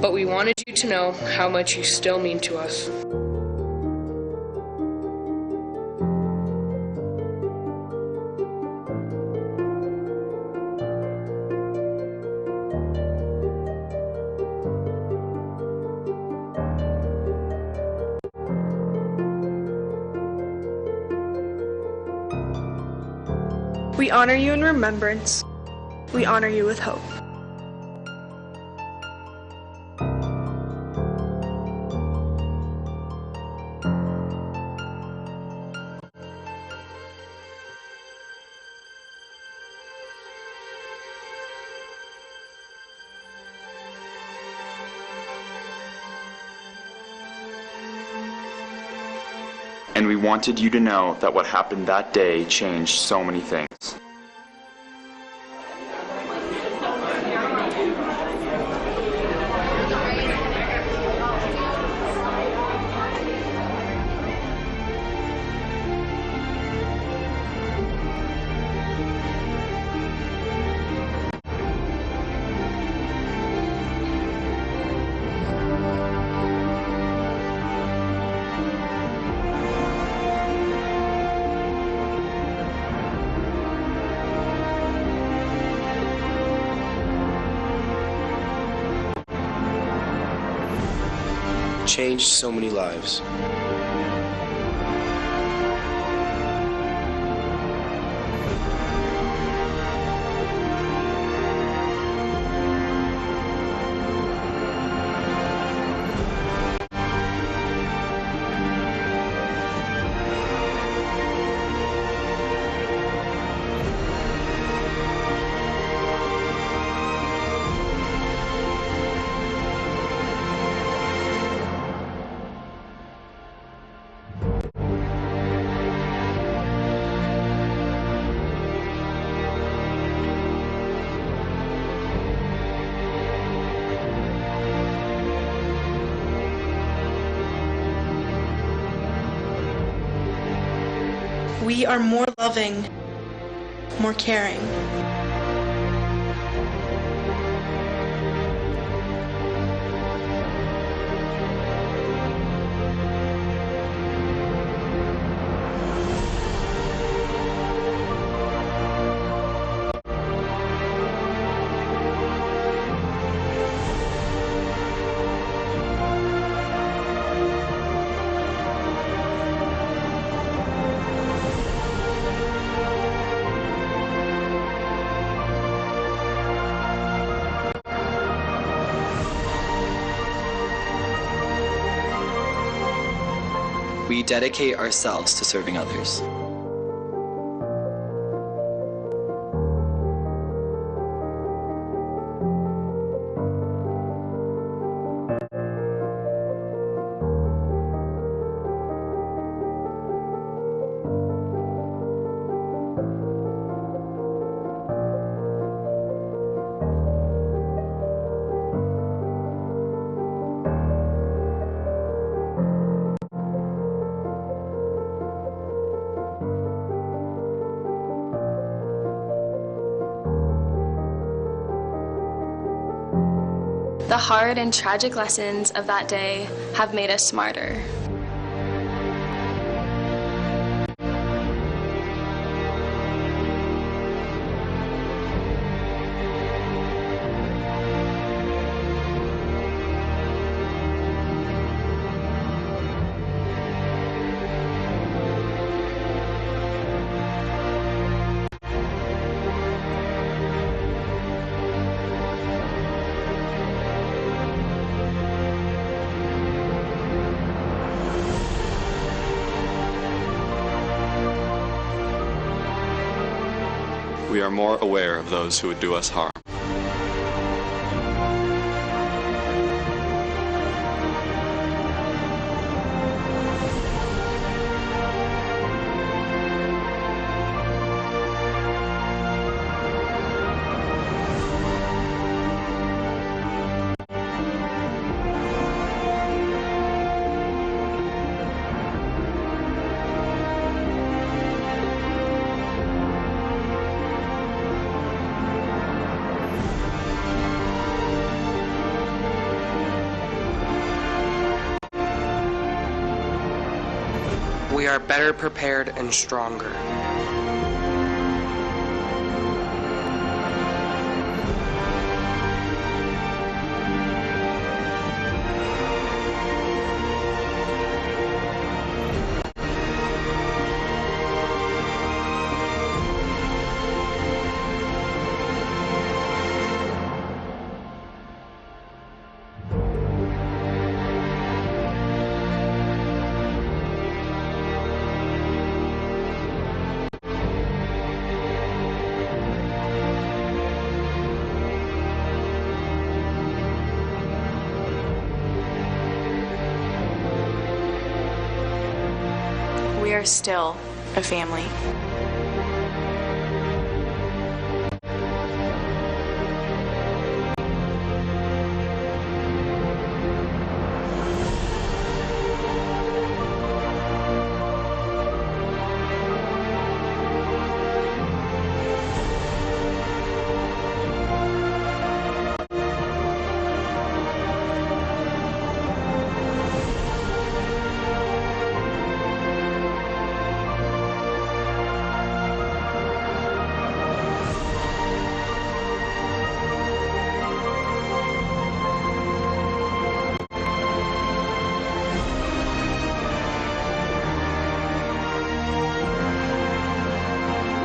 But we wanted you to know how much you still mean to us. We honor you in remembrance. We honor you with hope. And we wanted you to know that what happened that day changed so many things. Changed so many lives. We are more loving, more caring. We dedicate ourselves to serving others. The hard and tragic lessons of that day have made us smarter. We are more aware of those who would do us harm. We are better prepared and stronger. We are still a family.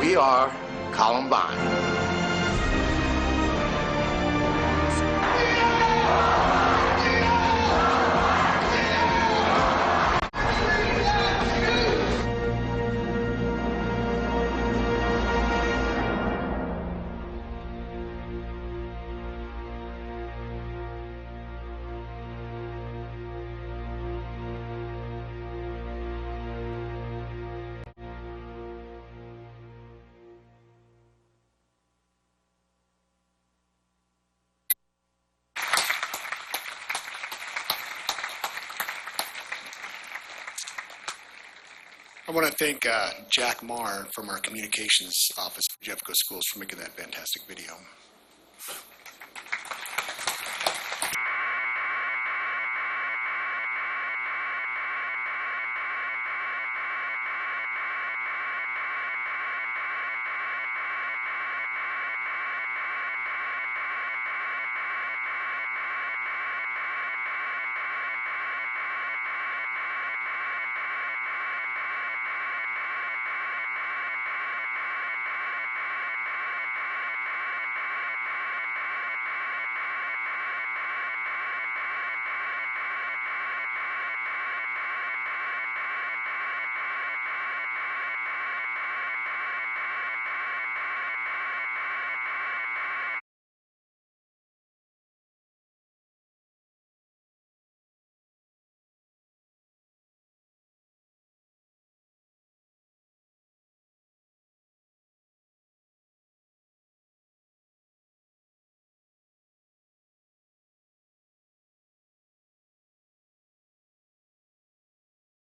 We are Columbine. I want to thank Jack Marr from our communications office for Jeffco Schools for making that fantastic video.